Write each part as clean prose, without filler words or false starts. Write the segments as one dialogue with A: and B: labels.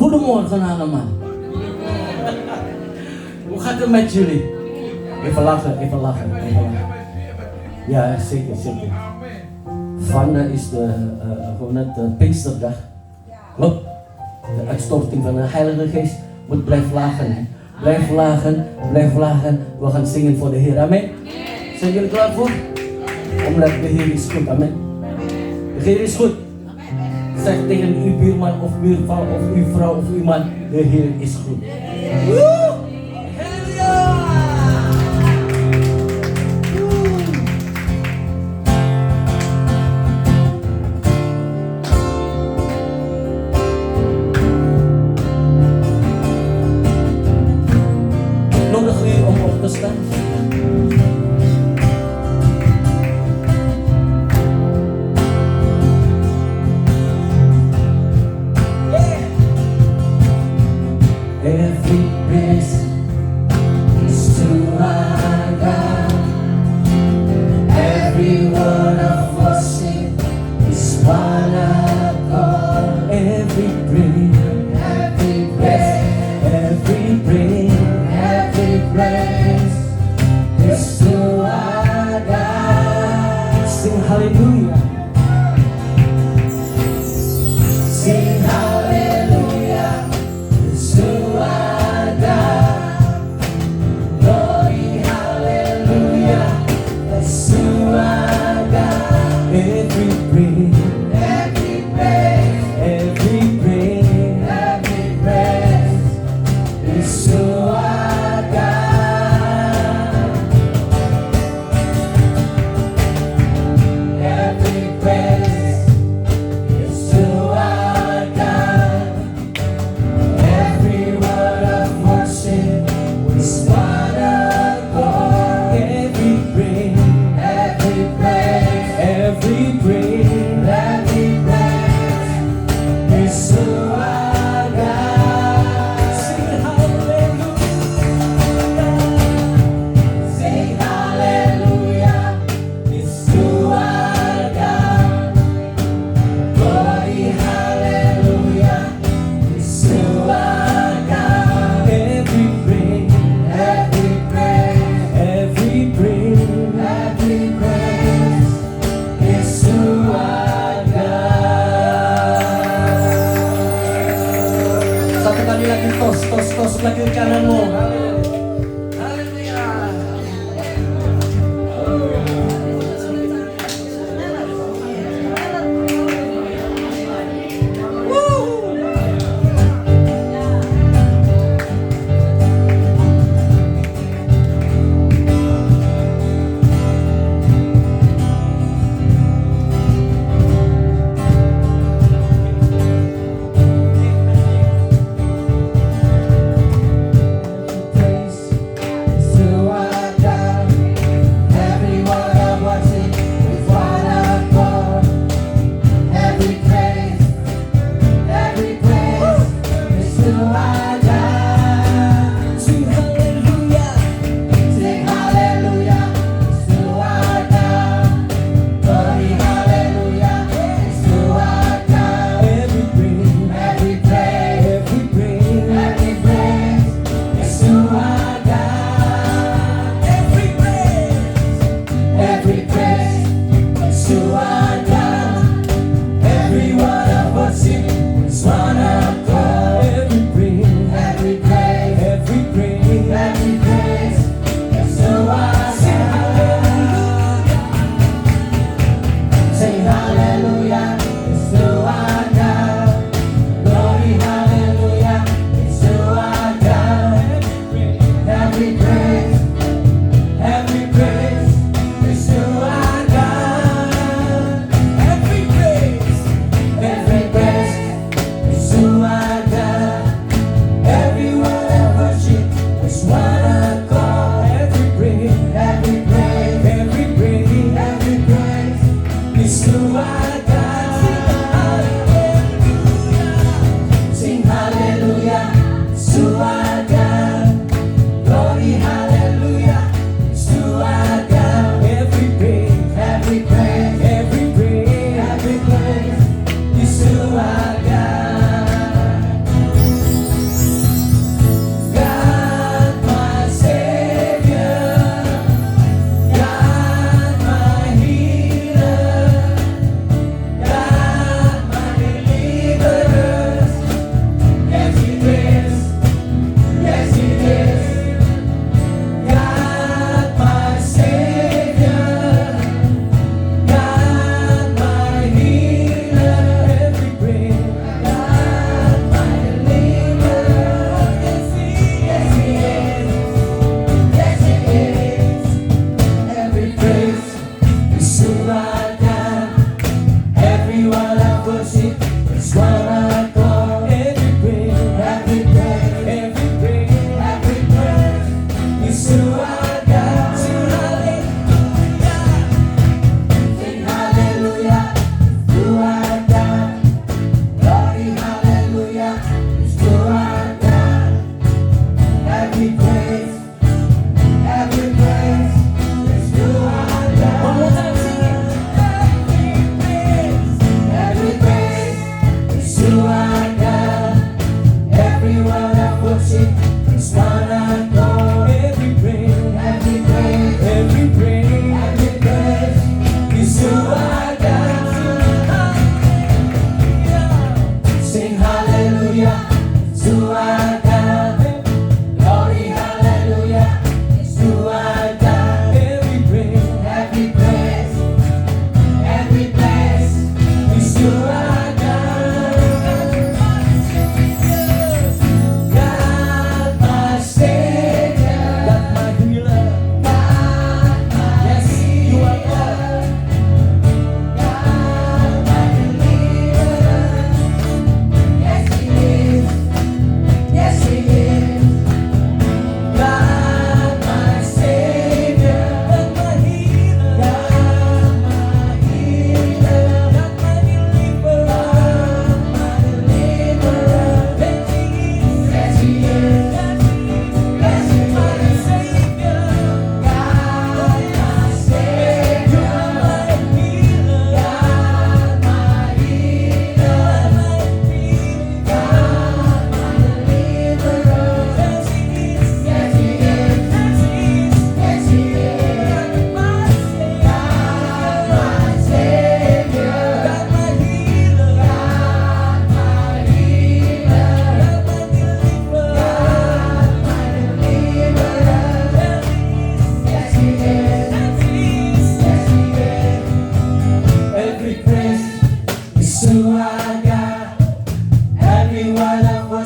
A: Goedemorgen allemaal. Hoe gaat het met jullie? Even lachen, even lachen, even lachen. Ja, zeker, zeker. Vandaag is de Pinksterdag. Klopt. De uitstorting van de Heilige Geest. Moet blijven lachen. Hè? Blijf lachen, blijf lachen. We gaan zingen voor de Heer. Amen. Zijn jullie klaar voor? Omdat de Heer is goed. Amen. De Heer is goed. Zeg tegen uw buurman of buurvrouw of uw vrouw of uw man. De Heer is goed. Woe! Nodig u om op te staan. Every praise is to our God. Every word of worship is one accord. Every praise, every praise, every praise, every praise is to our God. Sing hallelujah. Sing hallelujah. To our God, glory, hallelujah, that's to our God. Every praise, every praise, every praise, every praise is to our God. Every praise is to our God. Every word of worship is one accord. Every praise, every praise, every praise, every praise is to our God. Sing hallelujah, sing hallelujah, it's to our God. Glory, hallelujah. To our God, every praise, every praise, every praise, every praise is to our God. Satu kali lagi tos lagi ke kananmu. Haleluya. Praise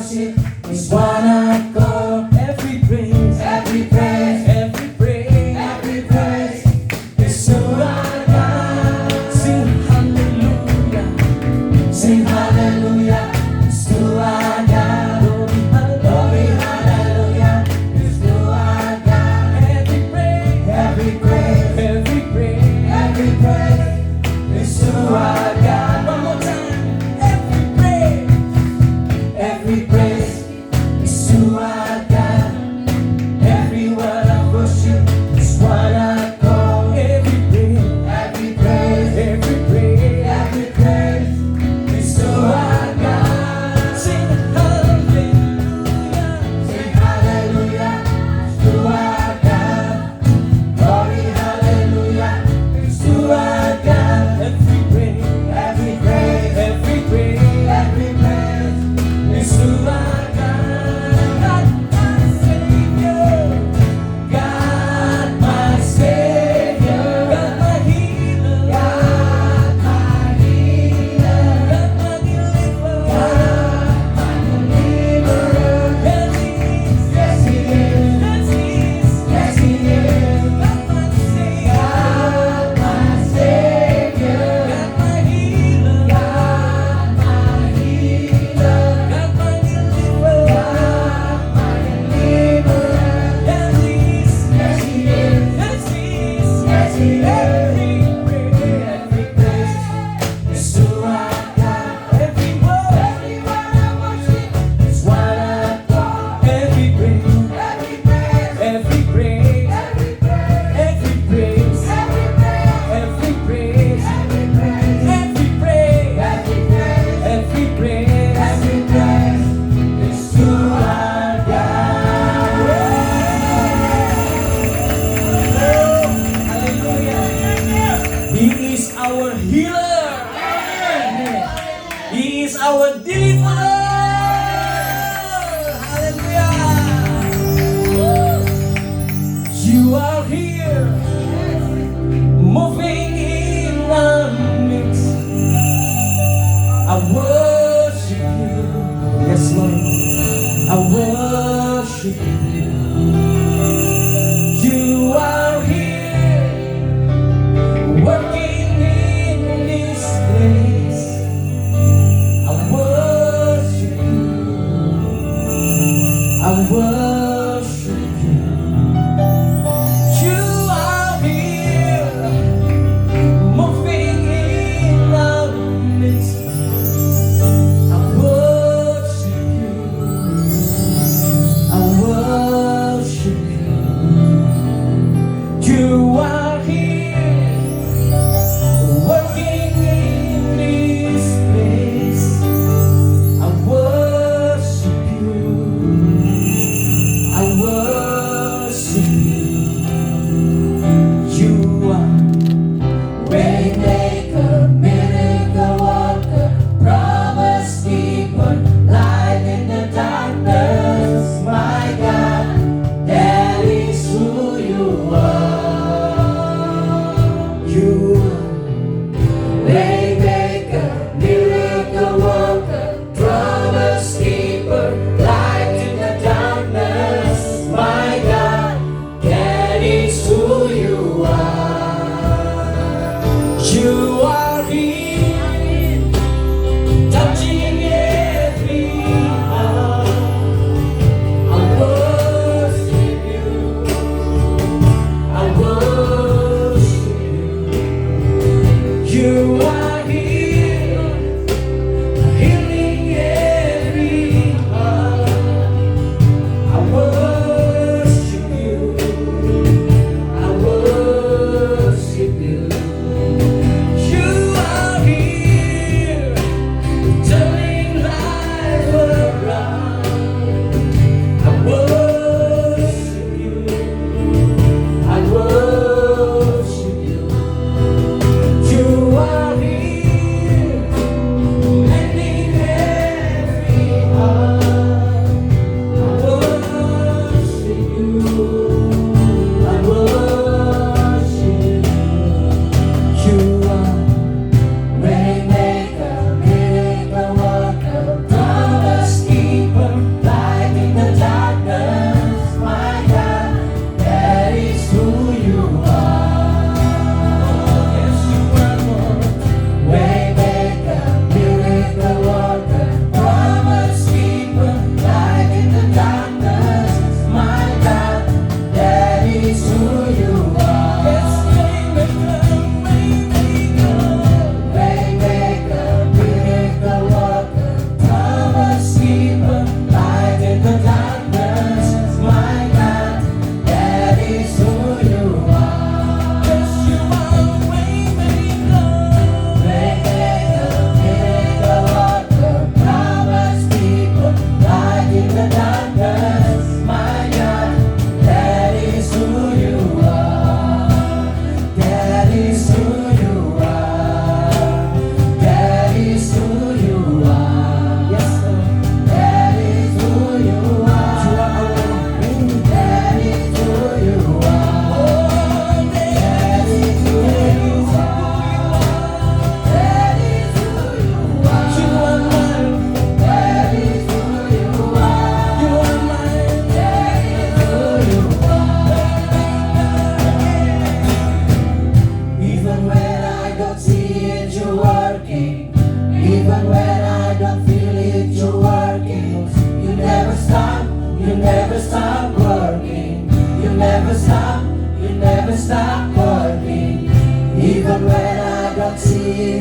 A: worship is one accord. Every praise, every praise, every praise, every praise is to our God. Sing hallelujah, sing hallelujah, it's to our God. Glory, hallelujah, it's to our God. Every praise, every praise, every praise, every praise is to our God. One more time. Every praise is to our God. Every word of worship is what I call. Every praise, every praise, every praise, every praise is to our God. Sing hallelujah, sing hallelujah, it's to our God. Glory, hallelujah, it's to our God. Every praise, every praise, every praise, every praise is to our God. God, my Savior, God, my Savior, God, my healer, God, my healer, God, my deliverer, God, my deliverer. Yes, He is, yes, He is, yes, He is, God, my Savior, God, my healer, God, my healer, God, my deliverer, God, my deliverer. Yes, He is, yes, He is, yes, He is, yes, He is. Every praise is to our God. Every word I worship is what I call. Every praise, every praise, every praise, every praise, every praise, every praise, every praise, every praise, every praise, every praise, every praise is to our God. Hallelujah. He is our healer. He is our deliverer. Hallelujah. You are here, moving in our midst. I worship you. Yes, Lord. I worship you. You are here, working in this place. I worship you. I worship you. You are here, moving in our midst. I worship you. I worship you. You are here, working in this place. I worship you.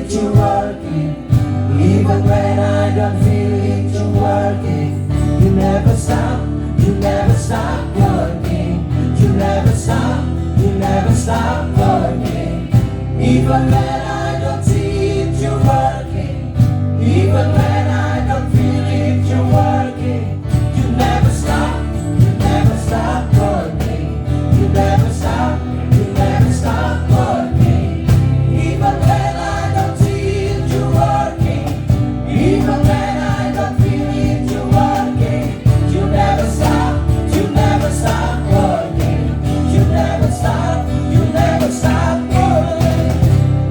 A: it, you're working. Even when I don't feel it, you're working. You never stop working. You never stop working. Even when I don't see it, you're working. Even when I don't feel it, you're working. You never stop working. You never stop working. Even when I don't see it, you're working. Even when I don't feel it, you're working. You never stop working. You never stop working.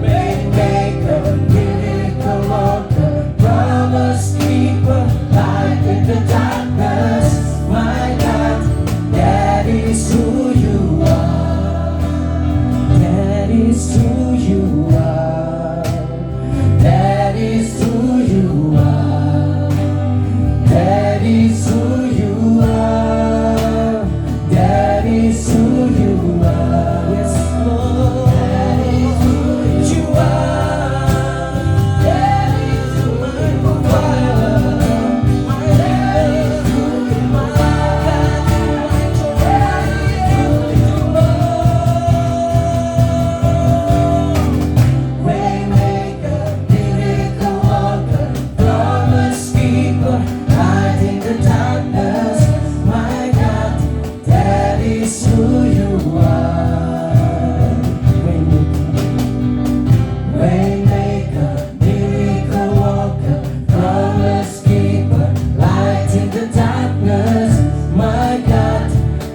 A: Waymaker, miracle worker, promise keeper, light in the darkness. My God, that is who you are. That is who you are. That is who you are. That is who you are. That is who you are. Yes, Lord. That is who you are. That is who you are. That is who you are. Waymaker, miracle worker, promise keeper, light in the darkness. My God, that is who you are. Waymaker, miracle worker, promise keeper, light in the darkness. My God,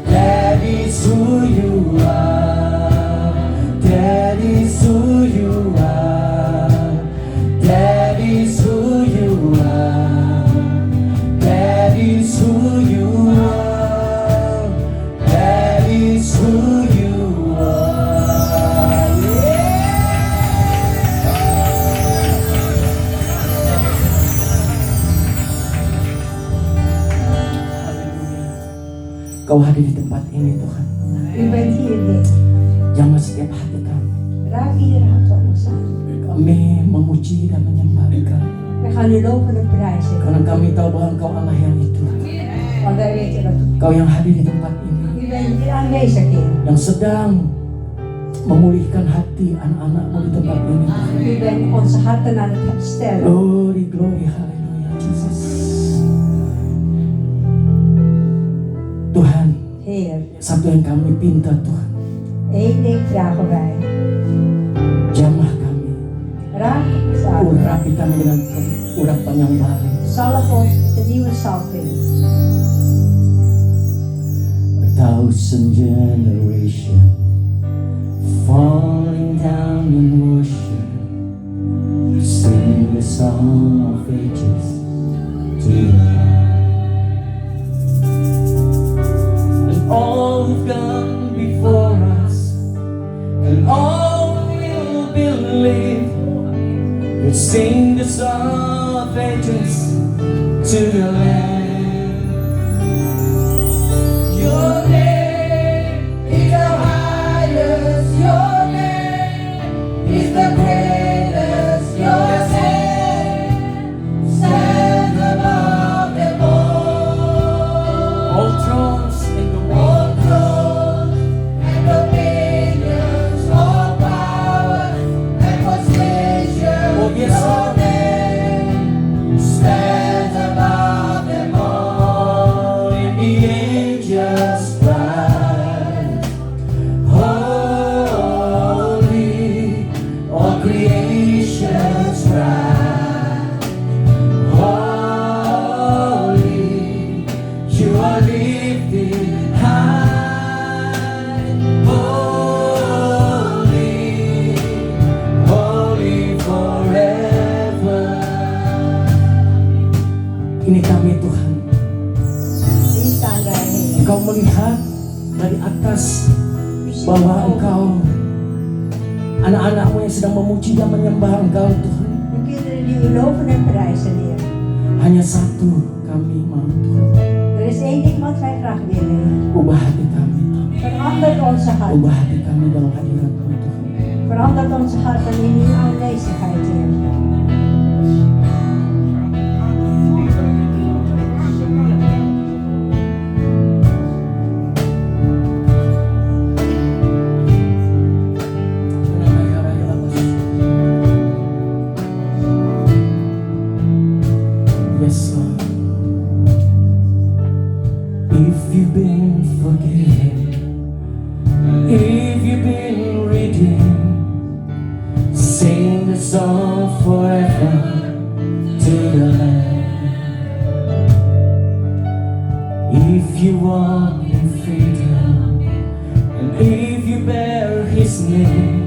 A: that is who you are. That is who you are. That is who you are. That is who you are. That is who you are. Kau hadir di tempat ini Tuhan.
B: U bent hier, Heer.
A: Jamah setiap hati kami.
B: Raak ieder hart van ons aan.
A: Kami memuji dan menyembah Engkau.
B: We gaan u loven en prijzen.
A: Karena kami tahu bahwa Engkau Allah yang itu.
B: Want wij weten dat
A: Kau yang hadir di tempat ini.
B: u bent hier aanwezig, Heer.
A: Yang sedang memulihkan hati anak-anakmu di tempat ini.
B: U bent onze harten aan het herstellen.
A: Glory, glory, haleluya, Jesus. Tuhan,
B: Heer,
A: satu yang kami pinta Tuhan,
B: één ding vragen wij.
A: jamah kami,
B: Raak ons aan.
A: urapi kami dengan urapan yang baru.
B: Zalf ons met een nieuwe salving.
A: 1,000 generations falling down in worship, sing the song of ages to the Lord. And all who've gone before us, and all who will believe, will sing the song of ages to the Lamb. Your name is the highest, your name is the greatest, your name stands above them all. All thrones and dominions, all power and position. Oh yes, your name stands above them all. And the angels cry, holy, all creations cry, holy, you are lifted high, holy, holy forever. Ini kami Tuhan.
B: Hier staan wij, Heer.
A: Engkau melihat dari atas
B: U ziet
A: bahwa
B: boven.
A: Engkau anak-anakmu yang sedang memuji dan menyembah Engkau Tuhan.
B: Uw kinderen die u loven en prijzen, Heer.
A: Hanya satu kami mau Tuhan.
B: Er is één ding wat wij graag willen, Heer.
A: Ubah hati kami,
B: Verander onze hart.
A: ubah hati kami dalam hadirat-Mu Tuhan.
B: Verandert onze harten in uw aanwezigheid, Heer.
A: Yes, Lord. If you've been forgiven, if you've been redeemed, sing the song forever to the Lamb. If you walk in freedom, and if you bear His name,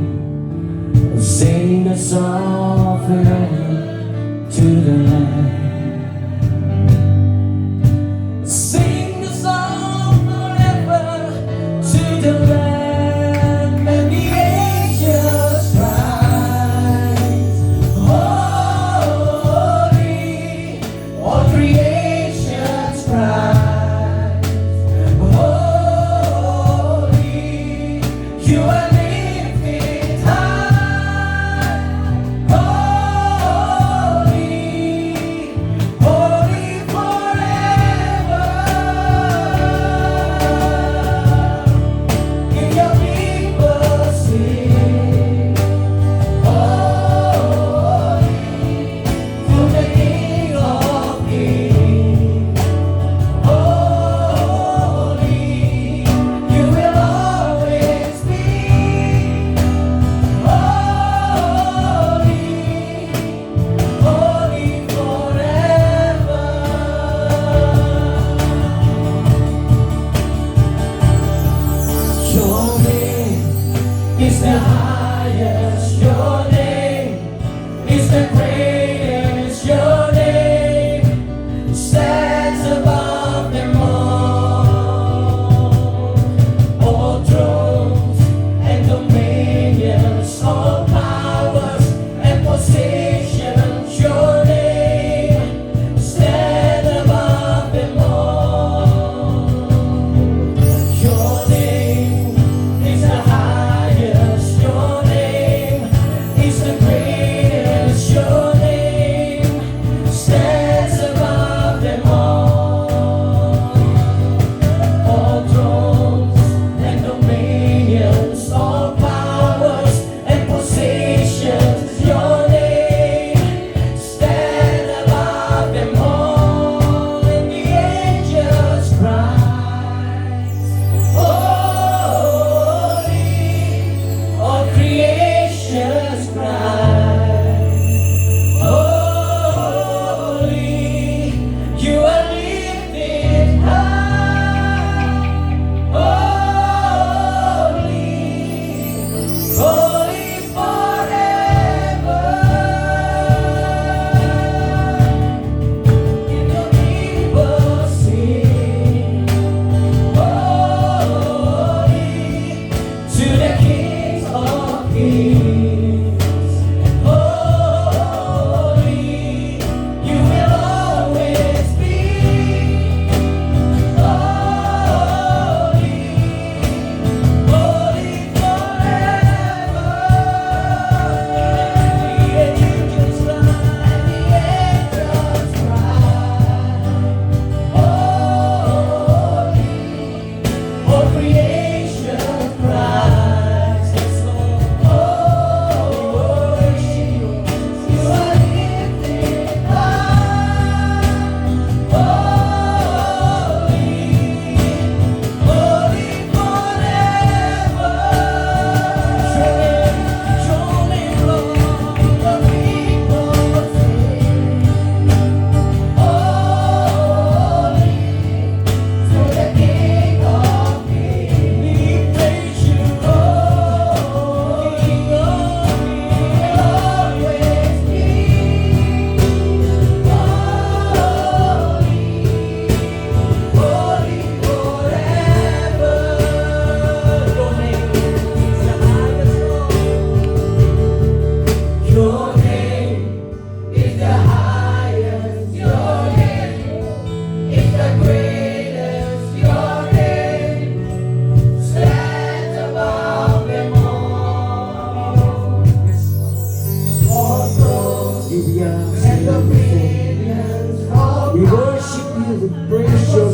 A: sing the song forever to the Lamb. Sing the song forever to the Lamb, and the angels rise. Holy, all creation's cries. Holy, you are lifted high. Holy,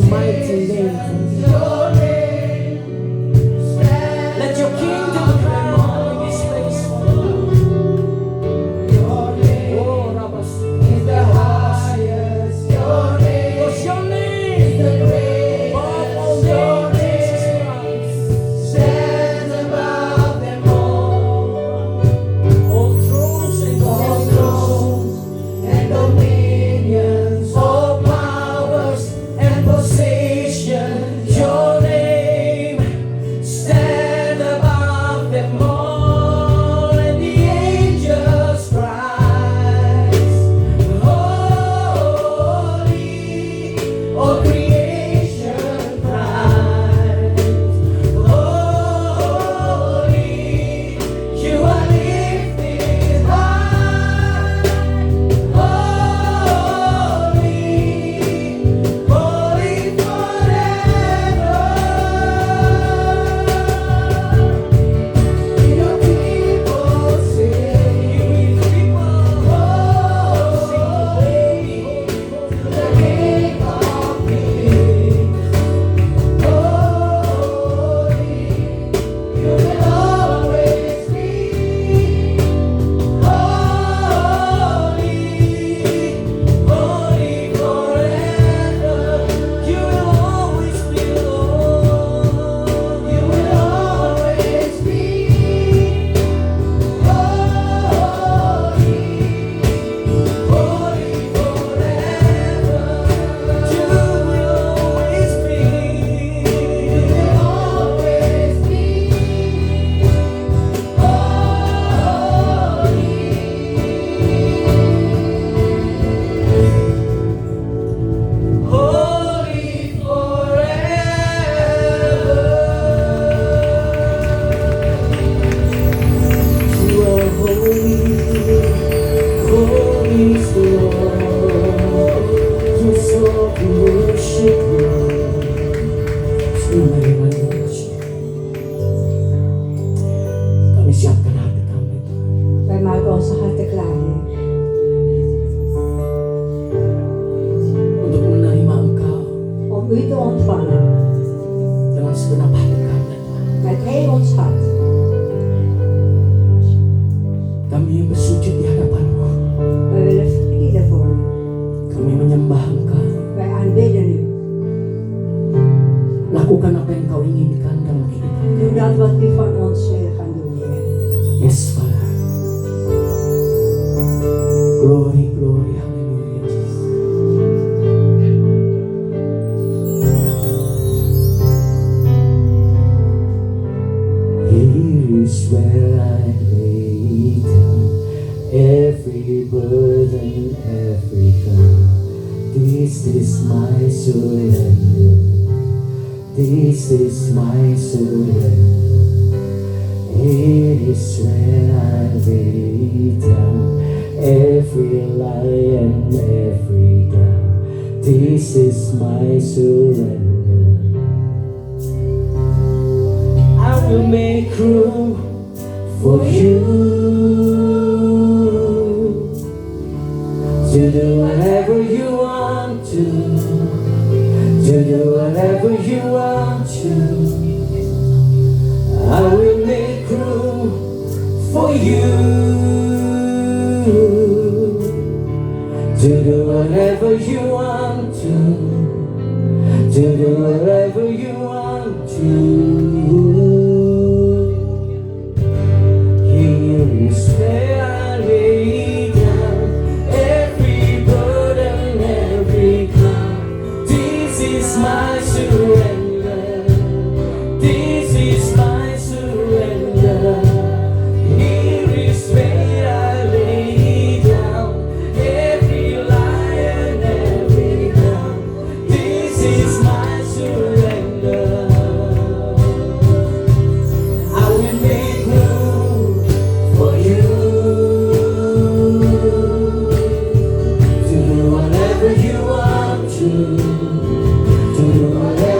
A: your mighty name. Let your kingdom come in this place. Oh, Rabbas.
C: In the highest, your name
A: What's your name?
C: is the greatest.
A: Above all
C: Your
A: names, Jesus
C: name
A: Christ.
C: stands above them all.
A: All thrones and
C: All
A: dominions.
C: thrones and dominions, all powers and positions, your name stand above them all. And the angels cry, holy, all creation cries, holy, you are lifted high, holy, holy forever. Your people sing, holy, the King of Kings, holy, you will always be holy, holy forever. You will always be Lord. You will always be holy, holy forever. You will always be. You will always be holy forever. You are holy, holy is the Lord. You're so worship Lord. Semua worship. Kami siapkan hati kami.
B: Wij maken onze harten klaar, Heer.
A: Untuk menerima Engkau
B: Om u te ontvangen
A: dengan segenap hati kami.
B: met heel ons hart.
A: Kami bersujud di hadapan-Mu.
B: Wij willen vlieden voor u.
A: Kami menyembah Engkau.
B: Wij aanbidden u.
A: Lakukan apa yang Kau inginkan dalam kehidupan
B: Doe
A: kami.
B: dat wat u van ons wil gaan doen, Heer.
A: Yes, Father. Glory, glory, hallelujah, Jesus. Here is where I lay down every burden, every gun. This is my surrender. This is my surrender. It is where I lay down every lie and every doubt. This is my surrender. I will make room for you to do whatever you want to do whatever you want to. I will make room for you to do whatever you want to do whatever you want to. Here is where I lay down every burden, every cloud. This is my surrender. This is my surrender. Here is where I lay down every lie and every doubt. This is my surrender. I will make room for you to do whatever you want to do whatever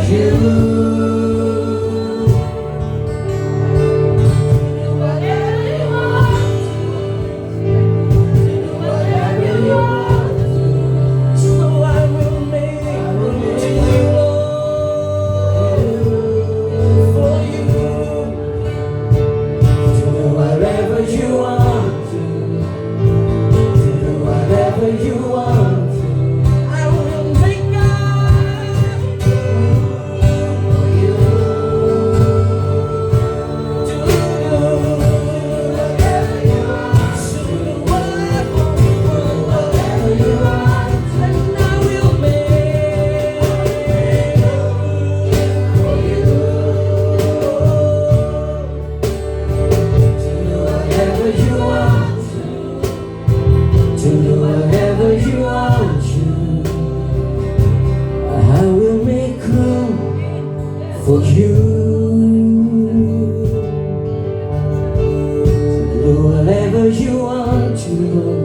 A: you. For you, to do whatever you want to, Lord.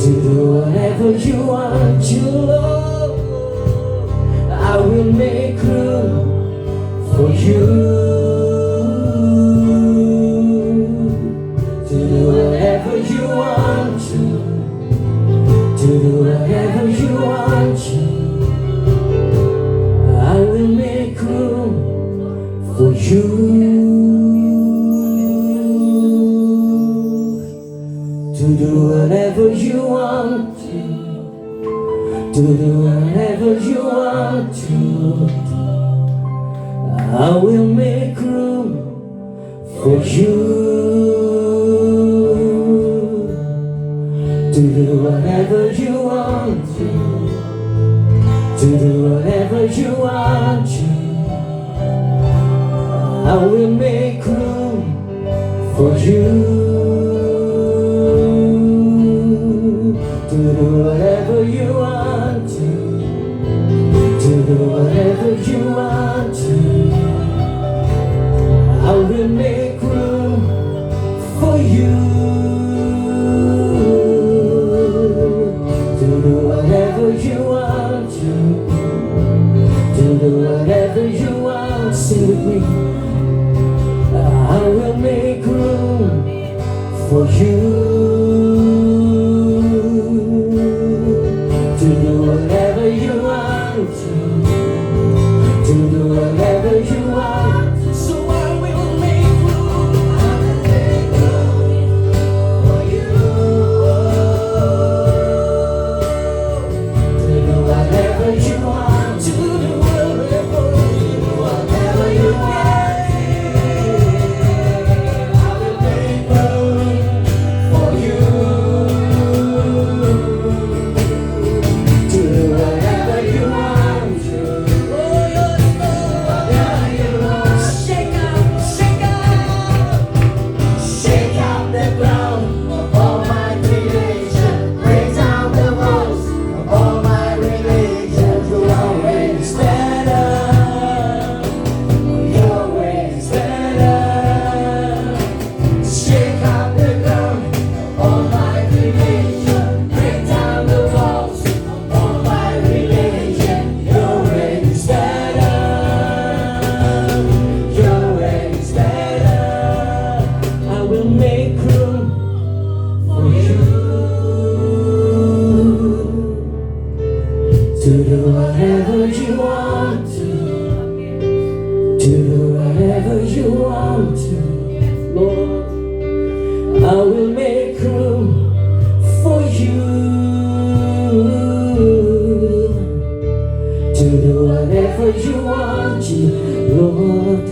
A: To do whatever you want to, Lord. I will make room for you. To do whatever you want to do whatever you want to. I will make room for you to do whatever you want to do whatever you want to. I will make room for you to do whatever you want to do whatever you want to. I will make room for you to do whatever you want to do whatever you want to. I will make room for you to do whatever you want to do whatever you want. Sing with me. I will make room for you to do whatever you want to do whatever you want. So I will make room. I will make room for you to do whatever you want to do whatever you want. To do whatever you want to do whatever you want to, Lord. I will make room for you to do whatever you want to, Lord.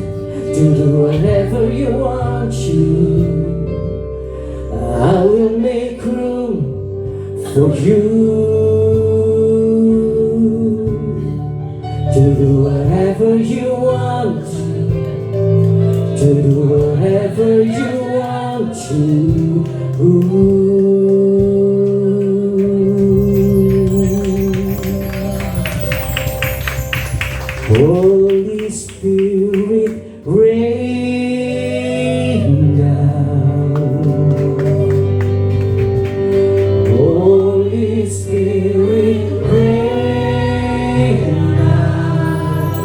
A: To do whatever you want to. I will make room for you to do whatever you want to do whatever you want to. Holy Spirit, rain down. Holy Spirit, rain down.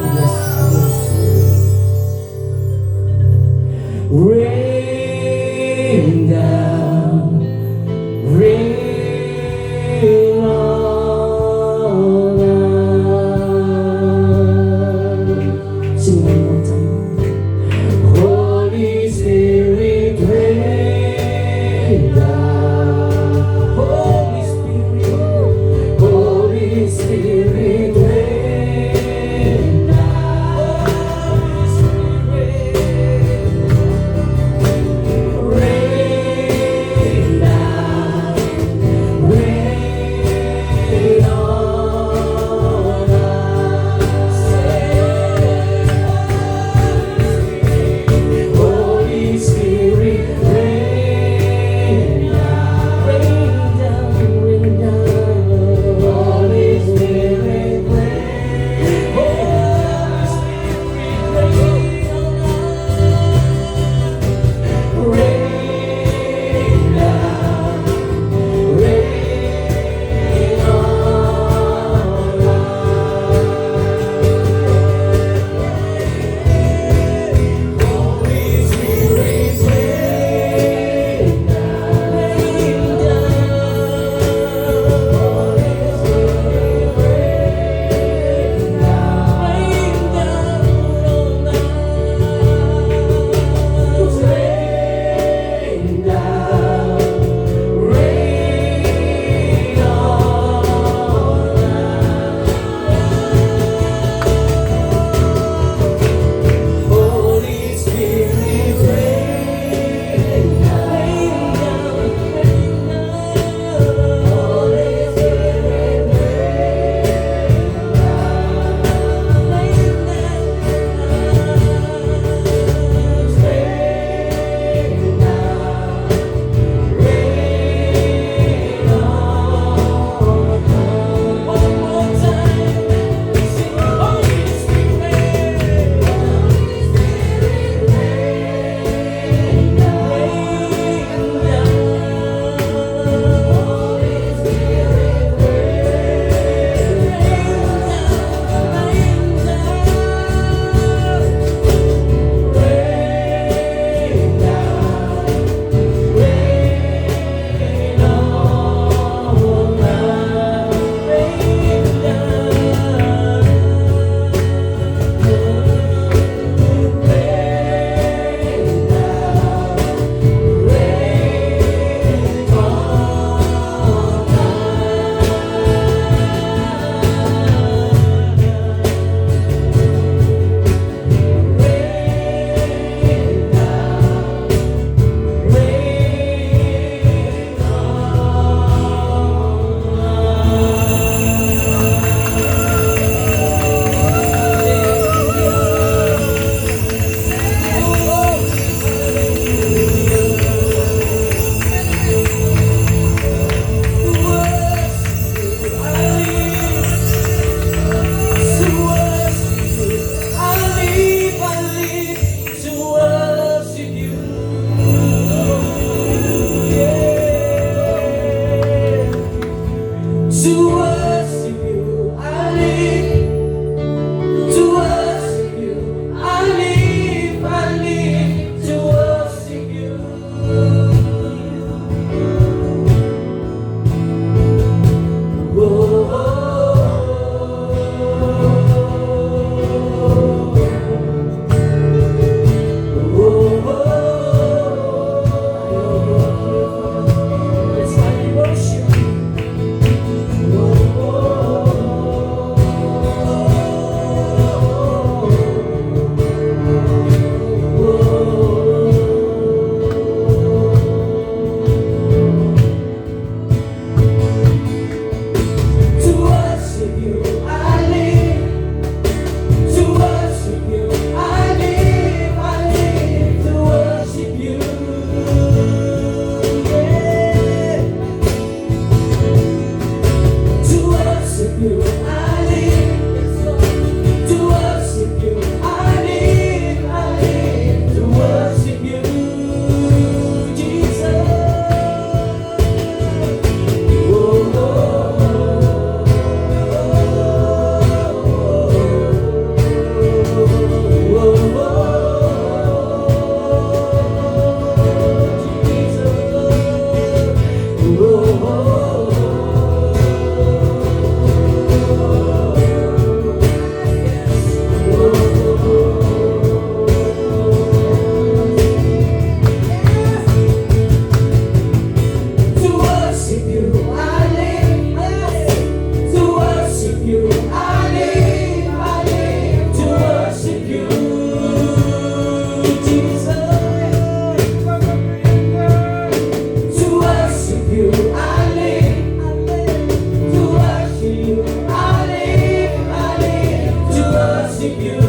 A: worship you.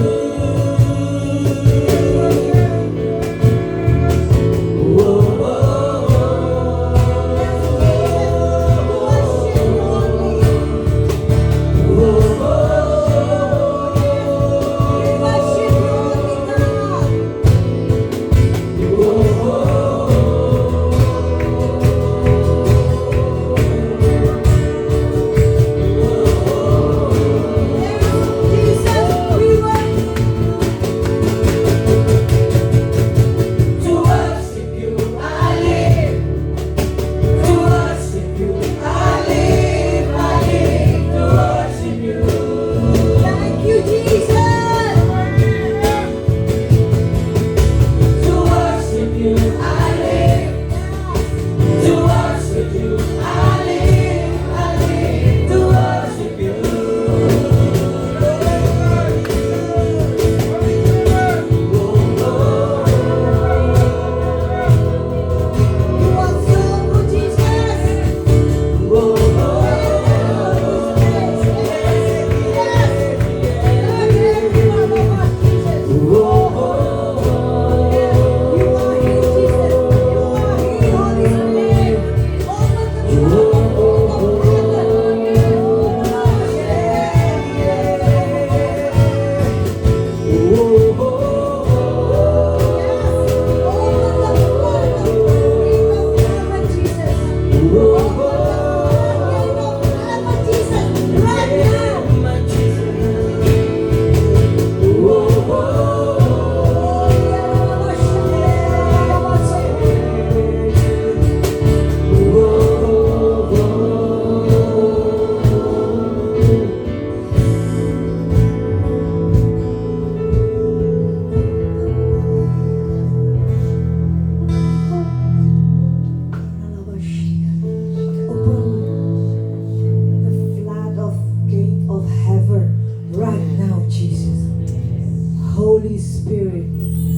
A: Holy Spirit,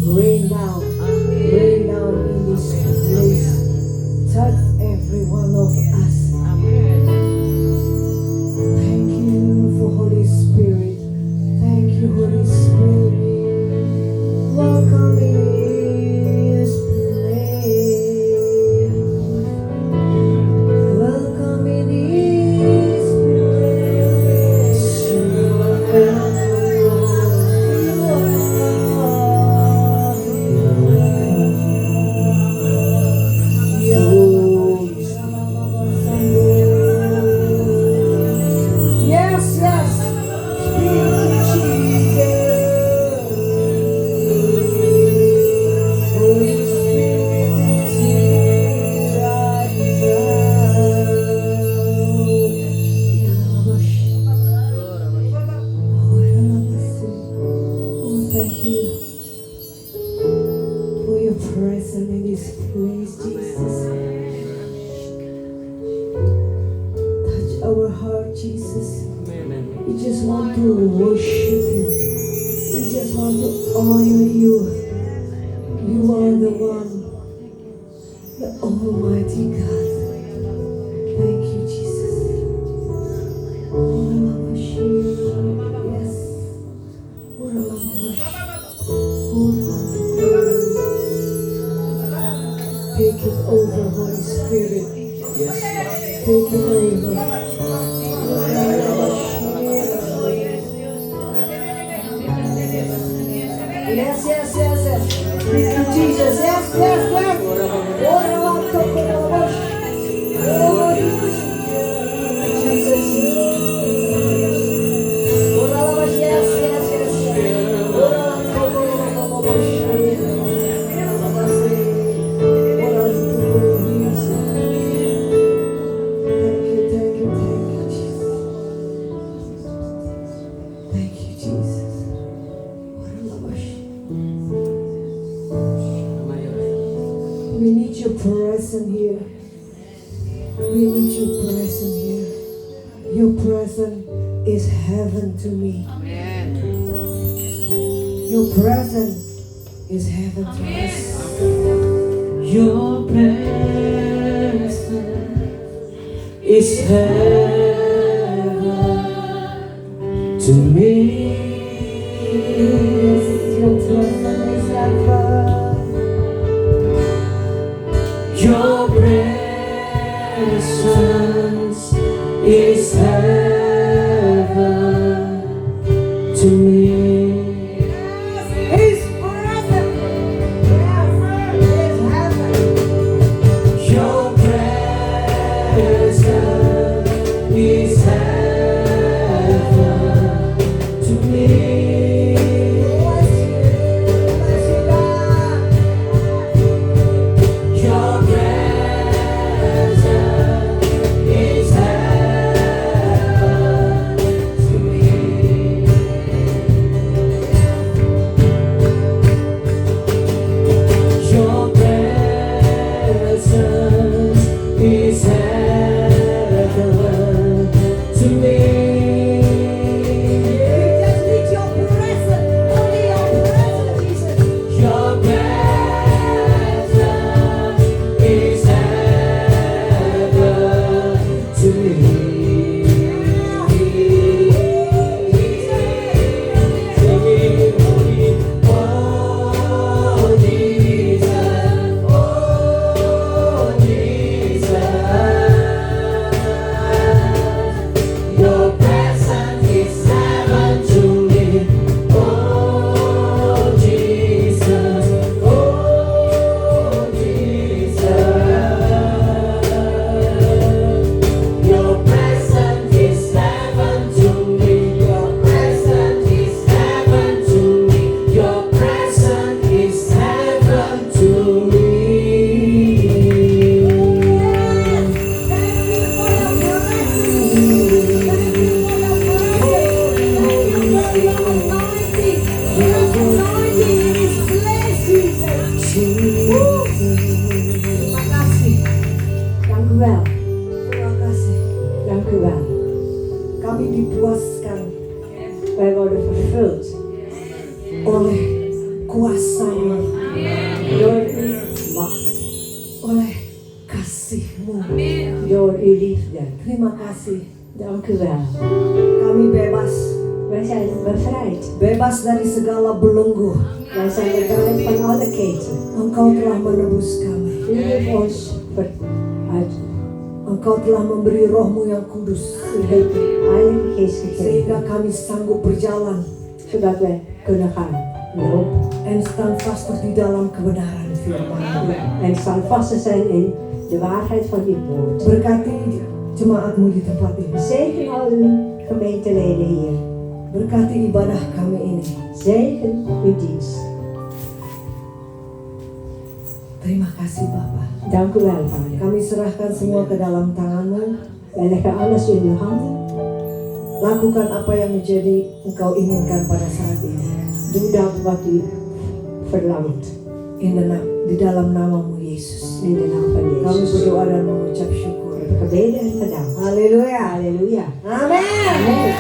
A: rain down in this place. Touch every one of us. Thank you for Holy Spirit. Thank you, Holy Spirit. Welcome in this place. Welcome in this place. Thank you for your presence in this place, Jesus. Touch our heart, Jesus. We just want to worship you. We just want to honor you. You are the one, the Almighty God. Thank you, Jesus. Yes. Take it over, Holy Spirit. Yes. Take it over. Yes. Thank you, Jesus. Yes. We need your presence here. We need your presence here. Your presence is heaven to me.
C: Amen.
A: Your presence is heaven to us.
C: Your presence is heaven to me. oleh kuasa-Mu,
B: Door uw macht.
C: oleh kasih-Mu.
B: Door uw liefde.
C: Terima kasih.
B: Dank u wel.
C: Kami bebas.
B: Wij zijn bevrijd.
C: Bebas dari segala belenggu.
B: Wij zijn bevrijd van alle keten.
C: Engkau telah menebus kami.
B: U heeft ons uit.
C: Engkau telah memberi roh-Mu yang kudus.
B: U heeft de Heilige Geest
C: Sehingga
B: gegeven.
C: kami sanggup berjalan
B: Zodat wij kunnen gaan lopen.
C: en standvastig di dalam kebenaran firman-Mu.
B: En standvastig zijn in de waarheid van uw woord.
C: Berkati jemaat-Mu di tempat ini.
B: Zegen al uw gemeenteleden hier.
C: Berkati ibadah kami ini.
B: Zegen uw dienst.
C: Terima kasih Bapa.
B: Dank u wel, Vader.
C: Kami serahkan semua ke dalam tangan-Mu.
B: Wij leggen alles in uw handen.
C: Lakukan apa yang menjadi Engkau inginkan pada saat ini.
B: Doe dat wat u verlangt.
C: Di dalam nama-Mu Yesus.
B: In de naam van
C: Kami
B: Jezus.
C: berdoa dan mengucap syukur.
B: We hebben gebeden en gedaan.
C: Haleluya.
B: Halleluja.
C: Amin.
B: Amen.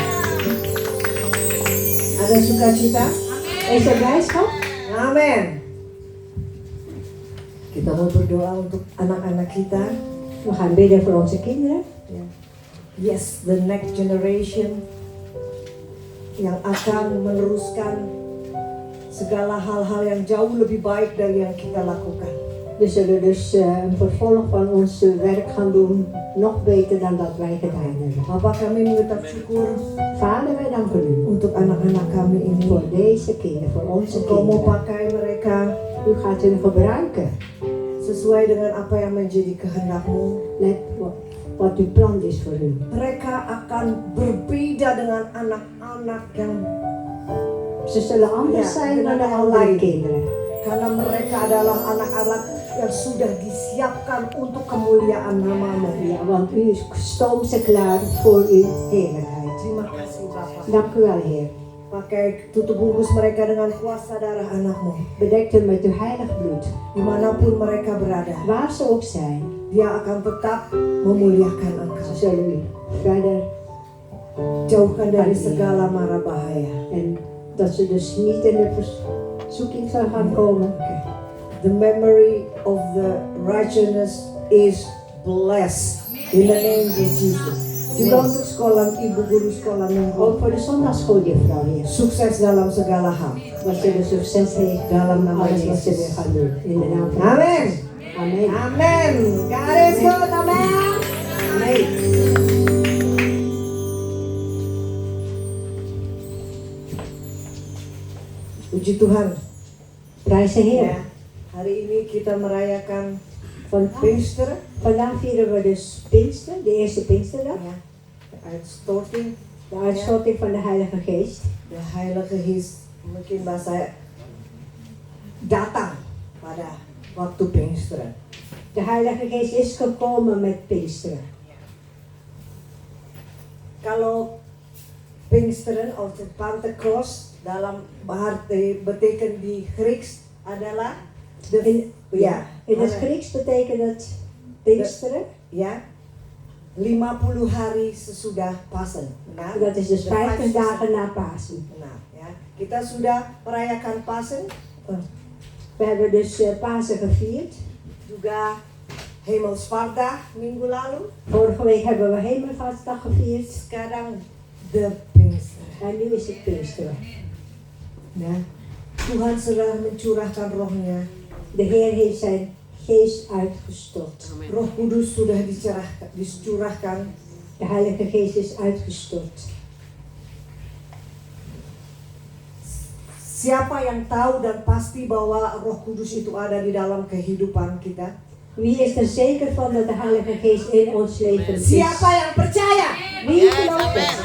C: Ada sukacita?
B: Is er blijdschap?
C: Amin. Kita mau berdoa untuk anak-anak kita.
B: We gaan bidden voor onze kinderen.
C: Yes, the next generation yang akan meneruskan segala hal-hal yang jauh lebih baik dari yang kita lakukan.
B: We zullen dus een vervolg van ons werk gaan doen, nog beter dan dat wij gedaan hebben.
C: Bapak kami mengucap syukur
B: Vader, wij danken u
C: untuk anak-anak kami ini.
B: voor deze kinderen, voor onze
C: Engkau mau
B: kinderen.
C: pakai mereka
B: U gaat hun gebruiken.
C: sesuai dengan apa yang menjadi kehendak-Mu.
B: Net wat uw plan is voor hun.
C: Mereka akan berbeda dengan anak-anak yang
B: Ze zullen anders
C: Ja,
B: zijn dan de
C: dengan
B: andere
C: lain.
B: kinderen.
C: karena mereka adalah anak-anak yang sudah disiapkan untuk kemuliaan nama-Mu.
B: Ja, want u stoomt ze klaar voor uw heerlijkheid.
C: Terima kasih Bapak.
B: Dank u wel, Heer.
C: Pakai tutup bungkus mereka dengan kuasa darah anak-Mu.
B: Bedek hen met uw heilig bloed.
C: Dimanapun mereka berada,
B: Waar ze ook zijn,
C: Dia akan tetap memuliakan
B: ze
C: Engkau.
B: zullen u verder
C: Jauhkan dari segala mara bahaya.
B: en dat ze dus niet in de verzoeking zal gaan komen.
C: The memory of the righteousness is blessed in the name of Jesus. Juga untuk sekolah ibu guru sekolah minggu,
B: Ook voor de zondagschooljuffrouw, Heer.
C: sukses dalam segala hal.
B: Dat ze de succes heeft
C: Dalam nama
B: alles wat ze
C: Yesus.
B: weer gaan doen. In de naam van
C: Amin.
B: Jezus. Amen.
C: Amin. God is good. Amin. Amin. Puji Tuhan.
B: Prijs de Heer.
C: Ya, hari ini kita merayakan
B: Vandaag,
C: Pinkster,
B: vandaag vieren we dus Pinkster, de eerste Pinksterdag.
C: ya, de uitstorting,
B: De uitstorting van de Heilige Geest.
C: de Heilige Geest mungkin bahasa datang pada waktu Pinksteren.
B: De Heilige Geest is gekomen met Pinksteren.
C: Kalau Pinksteren of Pentecost dalam betekent di Grieks adalah
B: In het Grieks betekent het Pinksteren.
C: ya 50 hari sesudah Pasen. Benar?
B: Dat is dus
C: De
B: 50
C: 50
B: dagen na Pasen.
C: Benar, ya. Kita sudah merayakan Pasen,
B: We hebben dus Pasen gevierd.
C: juga Hemelsvaartdag minggu lalu.
B: Vorige week hebben we Hemelvaartsdag gevierd.
C: Sekarang de Pinkster.
B: En nu is het Pinksteren.
C: Ya. Tuhan sudah mencurahkan rohnya.
B: De Heer heeft zijn geest uitgestort.
C: Roh Kudus sudah dicurahkan.
B: De Heilige Geest is uitgestort.
C: Siapa yang tahu dan pasti bahwa Roh Kudus itu ada di dalam kehidupan kita?
B: Wie is er zeker van dat de Heilige Geest in ons leven is?
C: Siapa yang percaya?
B: Wie gelooft het?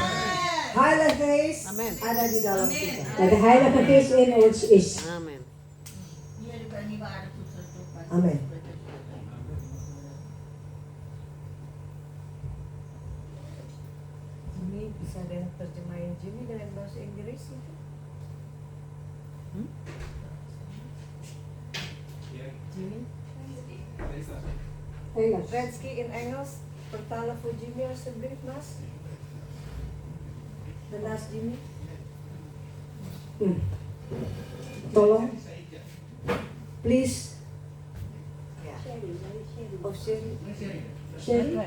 C: Heilige Geest ada di dalam kita.
B: Dat de Heilige Geest in ons is.
D: Amen.
C: Amin. Jimmy bisa terjemahin Jimmy dengan bahasa Inggris itu? Jimmy?
B: Engels.
C: Rensky in Engels, vertalen voor Jimmy alsjeblieft, Mas. Daarnaast Jimmy. Tolong. Please. Ya. Oh, Sherry. Sherry? Ya.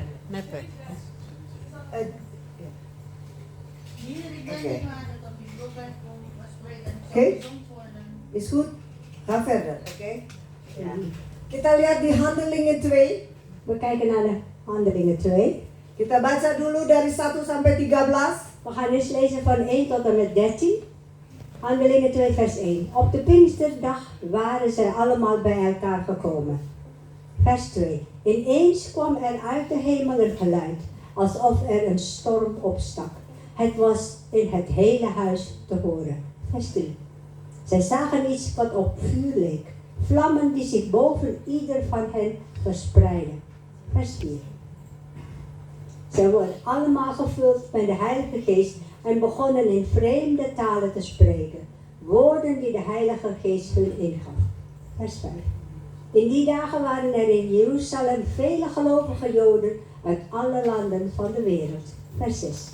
C: Oke. Is goed. Ga verder, oké? Ja. Kita lihat di Handelingen 2.
B: We kijken naar de Handelingen 2.
C: Kita baca dulu dari 1 sampai 13.
B: We gaan eens lezen van 1 tot en met 13. Handelingen 2 vers 1. Op de Pinksterdag waren zij allemaal bij elkaar gekomen. Vers 2. Ineens kwam er uit de hemel een geluid, alsof er een storm opstak. Het was in het hele huis te horen. Vers 3. Zij zagen iets wat op vuur leek. Vlammen die zich boven ieder van hen verspreidden. Vers 4. Zij worden allemaal gevuld met de Heilige Geest en begonnen in vreemde talen te spreken. Woorden die de Heilige Geest hun ingaf. Vers 5. In die dagen waren er in Jeruzalem vele gelovige Joden uit alle landen van de wereld. Vers 6.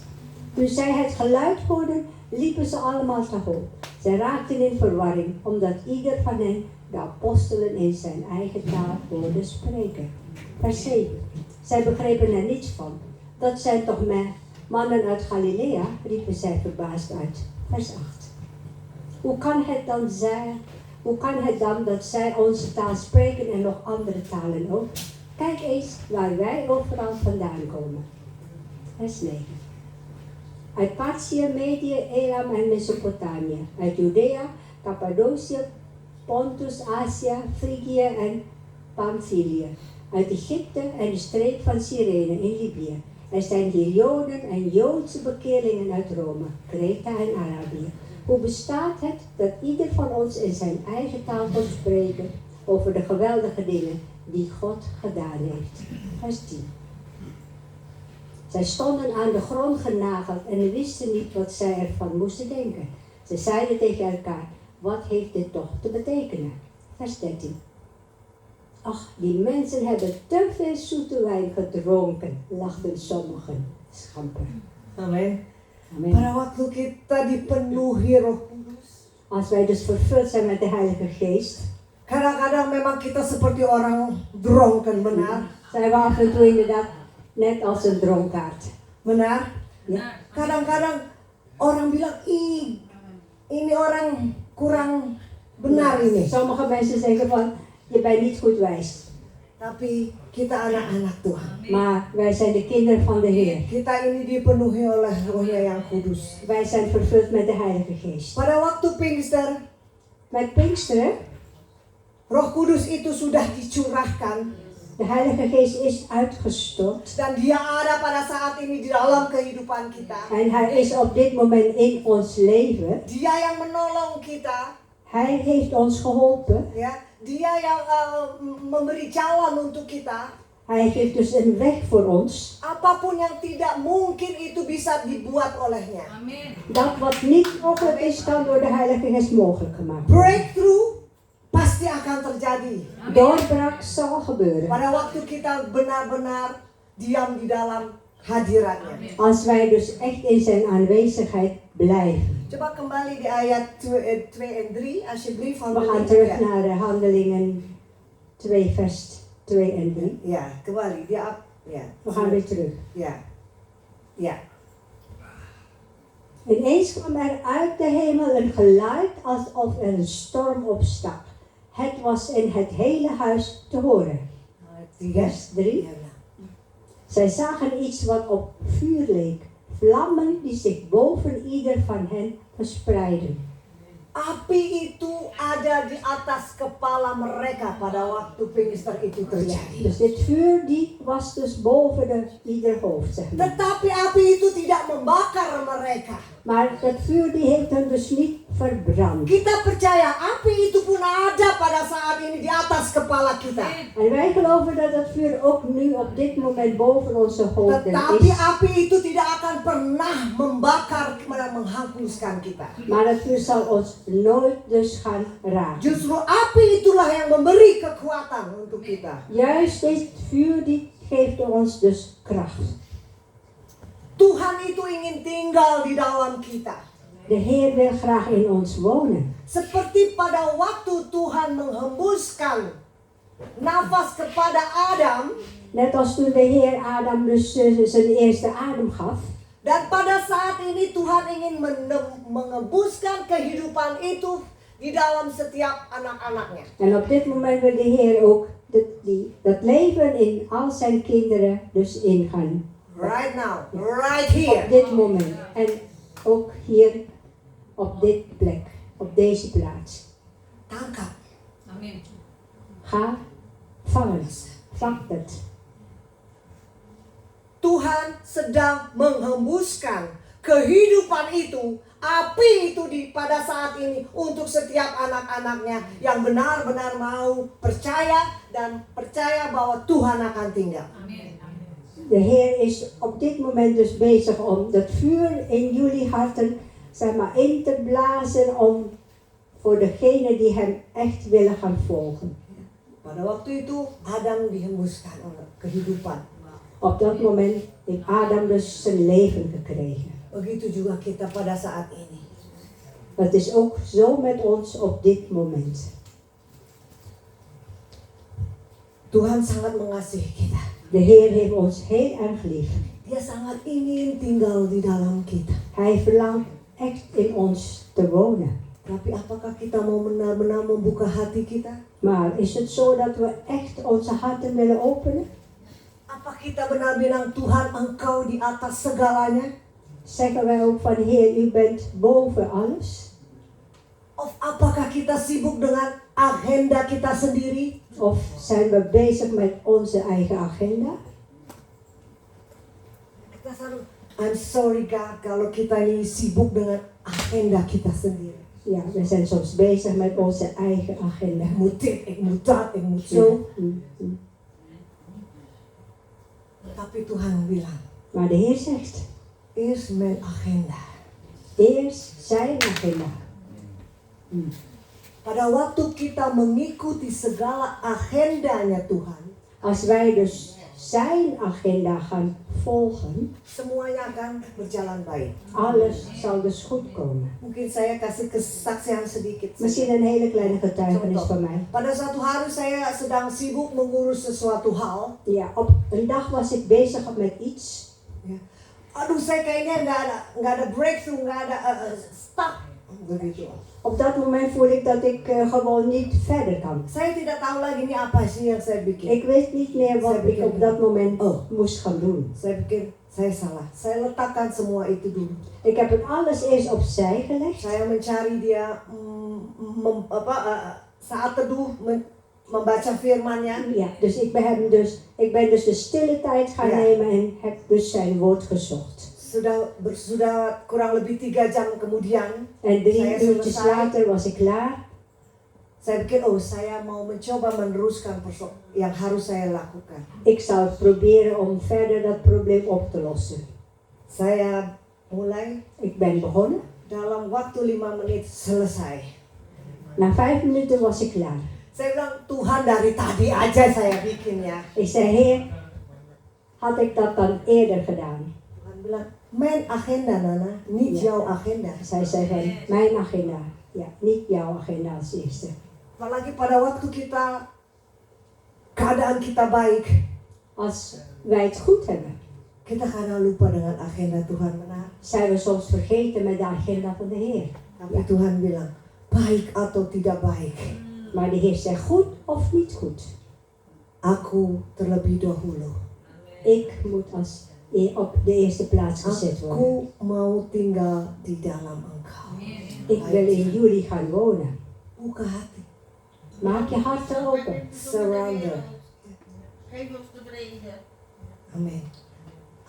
B: Toen zij het geluid hoorden, liepen ze allemaal te hulp. Zij raakten in verwarring, omdat ieder van hen de apostelen in zijn eigen taal hoorde spreken. Vers 7. Zij begrepen er niets van. Dat zijn toch mannen uit Galilea, riepen zij verbaasd uit. Vers 8. Hoe kan het dan dat zij onze taal spreken en nog andere talen ook? Kijk eens waar wij overal vandaan komen. Vers 9. Uit Parthië, Medië, Elam en Mesopotamië. Uit Judea, Cappadocië, Pontus, Azië, Frigië en Pamphylië. Uit Egypte en de streek van Cyrene in Libië. Er zijn hier Joden en Joodse bekeerlingen uit Rome, Kreta en Arabië. Hoe bestaat het dat ieder van ons in zijn eigen taal kan spreken over de geweldige dingen die God gedaan heeft? Vers 10. Zij stonden aan de grond genageld en wisten niet wat zij ervan moesten denken. Ze zeiden tegen elkaar, wat heeft dit toch te betekenen? Vers 13. Ach, die mensen hebben te veel zoete wijn gedronken, lachten sommigen. Schamper.
C: Amin.
B: Amen.
C: Pada waktu kita dipenuhi Roh Kudus,
B: Als wij dus vervuld zijn met de Heilige Geest,
C: kadang-kadang memang kita seperti orang dronken, benar?
B: zijn we af en toe inderdaad net als een dronkaard.
C: Benar?
B: Ja.
C: Kadang-kadang orang bilang, ih, ini orang kurang benar ini.
B: Sommige mensen zeggen van, je bent niet goed wijs.
C: Tapi kita anak-anak Tuhan.
B: Maar wij zijn de kinderen van de Heer.
C: Kita ini dipenuhi oleh Rohnya yang kudus.
B: Wij zijn vervuld met de Heilige Geest.
C: Pada waktu Pinkster,
B: Met Pinksteren,
C: Roh Kudus itu sudah dicurahkan
B: de Heilige Geest is uitgestort.
C: dan Dia ada pada saat ini di dalam kehidupan kita.
B: En Hij is op dit moment in ons leven.
C: Dia yang menolong kita,
B: Hij heeft ons geholpen.
C: ya. Dia yang memberi jalan untuk kita.
B: Hij geeft dus een weg voor ons.
C: Apapun yang tidak mungkin itu bisa dibuat olehnya.
B: Dat wat niet mogelijk is, kan door de Heilige Geest mogelijk gemaakt worden.
C: Breakthrough pasti akan terjadi.
B: Doorbraak zal gebeuren.
C: Pada waktu kita benar-benar diam di dalam hadiratnya.
B: Als wij dus echt in zijn aanwezigheid blijven.
C: Coba kembali di ayat 2 en 3 alsjeblieft.
B: We gaan terug naar de Handelingen 2 vers 2 en 3.
C: Ja, kembali. Ja.
B: We gaan weer terug.
C: Ja. Ja.
B: Ineens kwam er uit de hemel een geluid alsof er een storm opstak. Het was in het hele huis te horen. Vers 3. Zij zagen iets wat op vuur leek. Vlammen die zich boven ieder van hen verspreidden.
C: Api itu ada di atas kepala mereka pada waktu Pinkster itu terjadi.
B: Dus dit vuur die was dus boven ieder hoofd, zeg maar.
C: Tetapi api itu tidak membakar mereka.
B: Maar dat vuur die heeft hem dus niet verbrand.
C: Kita percaya api itu pun ada pada saat ini di atas kepala kita.
B: En wij geloven dat dat vuur ook nu op dit moment boven onze hoofden
C: Tetapi
B: is.
C: api itu tidak akan pernah membakar, menghanguskan kita.
B: Maar dat vuur zal ons nooit dus gaan raken.
C: Justru api itulah yang memberi kekuatan untuk kita.
B: Juist dit vuur die geeft ons dus kracht.
C: Tuhan itu ingin tinggal di dalam kita.
B: De Heer wil graag in ons wonen.
C: Seperti pada waktu Tuhan menghembuskan nafas kepada Adam,
B: Net als toen de Heer Adam dus zijn eerste adem gaf.
C: dan pada saat ini Tuhan ingin menghembuskan kehidupan itu di dalam setiap anak-anaknya.
B: En op dit moment wil de Heer ook dat leven in al zijn kinderen dus ingaan.
C: Right now, right
B: Op
C: here.
B: dit moment. En ook hier op dit plek. Op deze plaats.
C: Tangkap.
D: Amin.
B: Ga vangen. Vang het.
C: Tuhan sedang menghembuskan kehidupan itu, api itu pada saat ini untuk setiap anak-anaknya yang benar-benar mau percaya dan percaya bahwa Tuhan akan tinggal.
D: Amin.
B: De Heer is op dit moment dus bezig om dat vuur in jullie harten, zeg maar, in te blazen om voor degenen die hem echt willen gaan volgen.
C: Pada waktu itu Adam dihembuskan oleh kehidupan.
B: Op dat moment heeft Adam dus zijn leven gekregen.
C: Begitu juga kita pada saat ini.
B: Het is ook zo met ons op dit moment.
C: Tuhan sangat mengasihi kita.
B: De Heer heeft ons heel erg lief.
C: Dia sangat ingin tinggal di dalam kita.
B: Hij verlangt echt in ons te wonen.
C: Tapi apakah kita mau benar-benar membuka hati kita?
B: Maar is het zo dat we echt onze harten willen openen?
C: Apa kita benar bilang Tuhan engkau di atas segalanya?
B: Zeggen wij ook van Heer, u bent boven alles?
C: Of apakah kita sibuk dengan agenda kita sendiri?
B: Of zijn we bezig met onze eigen agenda?
C: Kita selalu, I'm sorry God, kalau kita ini sibuk dengan agenda kita sendiri.
B: Ja, we zijn soms bezig met onze eigen agenda.
C: Ik moet dit, ik moet dat, ik moet zo. Tapi Tuhan bilang,
B: Maar de Heer zegt,
C: eerst mijn agenda.
B: eerst zijn agenda.
C: Pada waktu kita mengikuti segala agendanya Tuhan,
B: Als wij dus zijn agenda gaan volgen,
C: semuanya akan berjalan baik.
B: alles zal dus goed komen.
C: Mungkin saya kasih kesaksian sedikit.
B: Misschien een hele kleine getuigenis van mij.
C: Pada suatu hari saya sedang sibuk mengurus sesuatu hal.
B: Ja, op een dag was ik bezig met iets.
C: Ya. Aduh, saya kayaknya nggak ada breakthrough, nggak ada stuck begitu.
B: Op dat moment voel ik dat ik gewoon niet verder kan.
C: Saya tidak tahu lagi ini apa sih yang saya bikin.
B: Ik wist niet meer wat ik op dat moment moest gaan doen.
C: Saya pikir saya salah. Saya letakkan semua itu dulu.
B: Ik heb het alles eerst opzij gelegd.
C: Saya mencari dia saat teduh membaca firman-Nya.
B: Ja, dus ik ben dus de stille tijd gaan nemen en heb dus zijn woord gezocht.
C: Sudah kurang lebih 3 jam kemudian.
B: En 3 uurtjes later was ik klaar.
C: Saya pikir, saya mau mencoba meneruskan yang harus saya lakukan.
B: Ik zou proberen om verder dat probleem op te lossen.
C: Saya mulai.
B: Ik ben begonnen.
C: Dalam waktu 5 menit selesai.
B: Na 5 minuten was ik klaar.
C: Saya bilang, Tuhan dari tadi aja saya bikinnya.
B: Ik zei, Heer, had ik dat dan eerder gedaan?
C: Tuhan bilang, mijn agenda Nana, niet jouw agenda.
B: Zij zei van, mijn agenda. Ja, niet jouw agenda als eerste.
C: Apalagi pada waktu keadaan kita baik.
B: Als wij het goed hebben,
C: Kita kadang lupa dengan agenda Tuhan, benar.
B: zijn we soms vergeten met de agenda van de Heer.
C: Tapi Tuhan bilang, baik atau tidak baik.
B: Maar de Heer zegt goed of niet goed.
C: Aku terlebih dahulu.
B: Ik moet op de eerste plaats gezet worden.
C: Aku mau tinggal di dalam engkau.
B: Ik wil in jullie gaan wonen.
C: Buka hati.
B: Maak je harten open.
C: Surrender.
D: Geef ons de vrede.
C: Amen.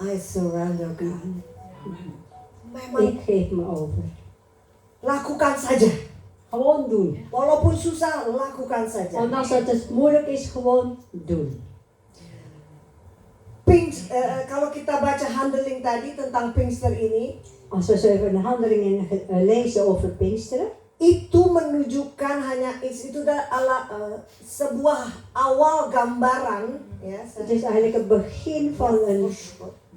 C: I surrender God. Memang
B: Ik geef me over.
C: lakukan saja.
B: Gewoon doen.
C: Walaupun susah, lakukan saja.
B: Ondanks dat het moeilijk is, gewoon doen.
C: Kalau kita baca Handeling tadi tentang Pinkster ini,
B: Als we zo even de handelingen lezen over Pinksteren,
C: itu menunjukkan hanya itu adalah sebuah awal gambaran, ya.
B: het is eigenlijk het begin van een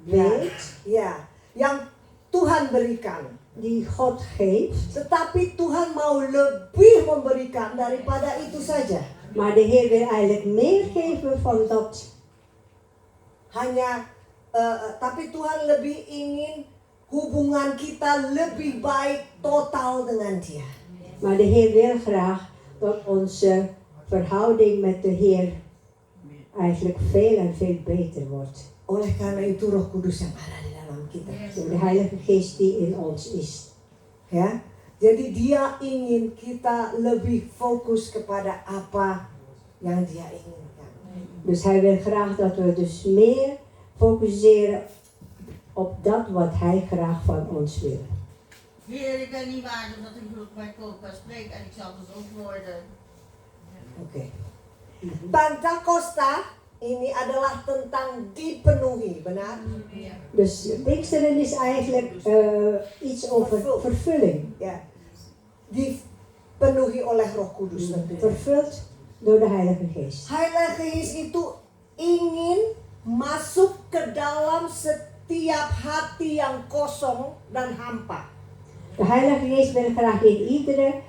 B: beeld
C: Ya, yang Tuhan berikan
B: die God geeft.
C: Tetapi Tuhan mau lebih memberikan daripada itu saja.
B: Maar de Heer wil eigenlijk meer geven van dat.
C: Tapi Tuhan lebih ingin hubungan kita lebih baik total dengan Dia.
B: Maar de Heer wil graag dat onze verhouding met de Heer eigenlijk veel en veel beter wordt.
C: Oleh karena itu Roh Kudus yang ada di dalam kita.
B: Door de Heilige Geest die in ons is.
C: Ya. Jadi Dia ingin kita lebih fokus kepada apa yang Dia inginkan.
B: Dus Hij wil graag dat we dus meer fokuseren op dat wat Hij graag van ons wil.
D: Heer, ik ben niet waardig dat ik met Copa spreek en ik zal het ook worden.
C: Oke. Pentakosta ini adalah tentang dipenuhi, benar?
B: Dus Pinksteren is eigenlijk iets over vervulling.
C: Ya. Dipenuhi oleh Roh Kudus tentunya.
B: Vervuld door de Heilige Geest.
C: Heilige Geest itu ingin masuk ke dalam setiap hati yang kosong dan hampa.
B: De Heilige Geest wil graag in iedere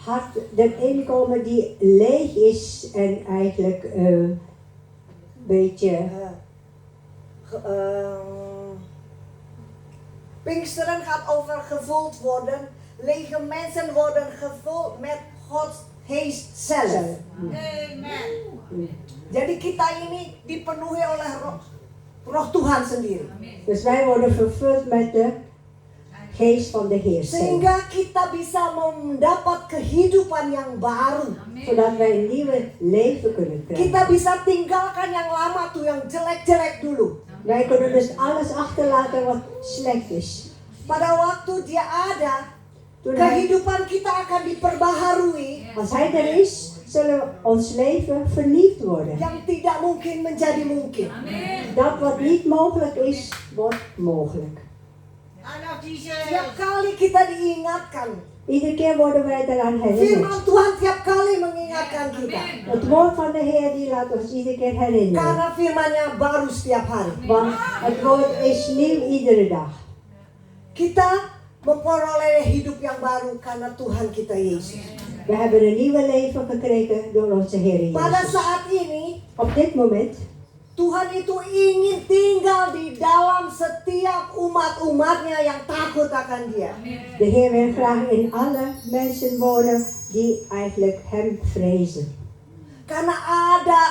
B: hart erin komen die leeg is en eigenlijk een beetje...
C: Pinksteren gaat over gevuld worden. Lege mensen worden gevuld met Gods Geest zelf.
D: Amen.
C: Jadi kita ini dipenuhi oleh roh Tuhan sendiri.
B: Dus wij worden vervuld met de Geest van de Heer.
C: Sehingga kita bisa mendapat kehidupan yang baru.
B: Zodat wij een nieuwe leven kunnen krijgen.
C: Kita bisa tinggalkan yang lama tuh, yang jelek-jelek dulu.
B: Wij kunnen dus alles achterlaten wat slecht is.
C: Pada waktu Dia ada,
B: Toen hij,
C: kehidupan kita akan diperbaharui.
B: als Hij er is, zullen ons leven vernieuwd worden.
C: Yang tidak mungkin menjadi mungkin.
B: Dat wat niet mogelijk is, wordt mogelijk.
D: I love Jesus.
C: Tiap kali kita diingatkan,
B: Iedere keer worden wij eraan
C: firman
B: herinnerd.
C: Tuhan tiap kali mengingatkan kita.
B: Het woord van de Heer die laat ons iedere keer herinneren.
C: Karena firman-Nya baru setiap hari.
B: Want het woord is nieuw iedere dag.
C: Kita memperoleh hidup yang baru karena Tuhan kita Yesus.
B: We hebben een nieuwe leven gekregen door onze Heer
C: Pada
B: Jezus.
C: saat ini,
B: Op dit moment,
C: Tuhan itu ingin tinggal di dalam setiap umat-umatnya yang takut akan Dia.
B: de Heer wil graag in alle mensen wonen die eigenlijk Hem vrezen.
C: Karena ada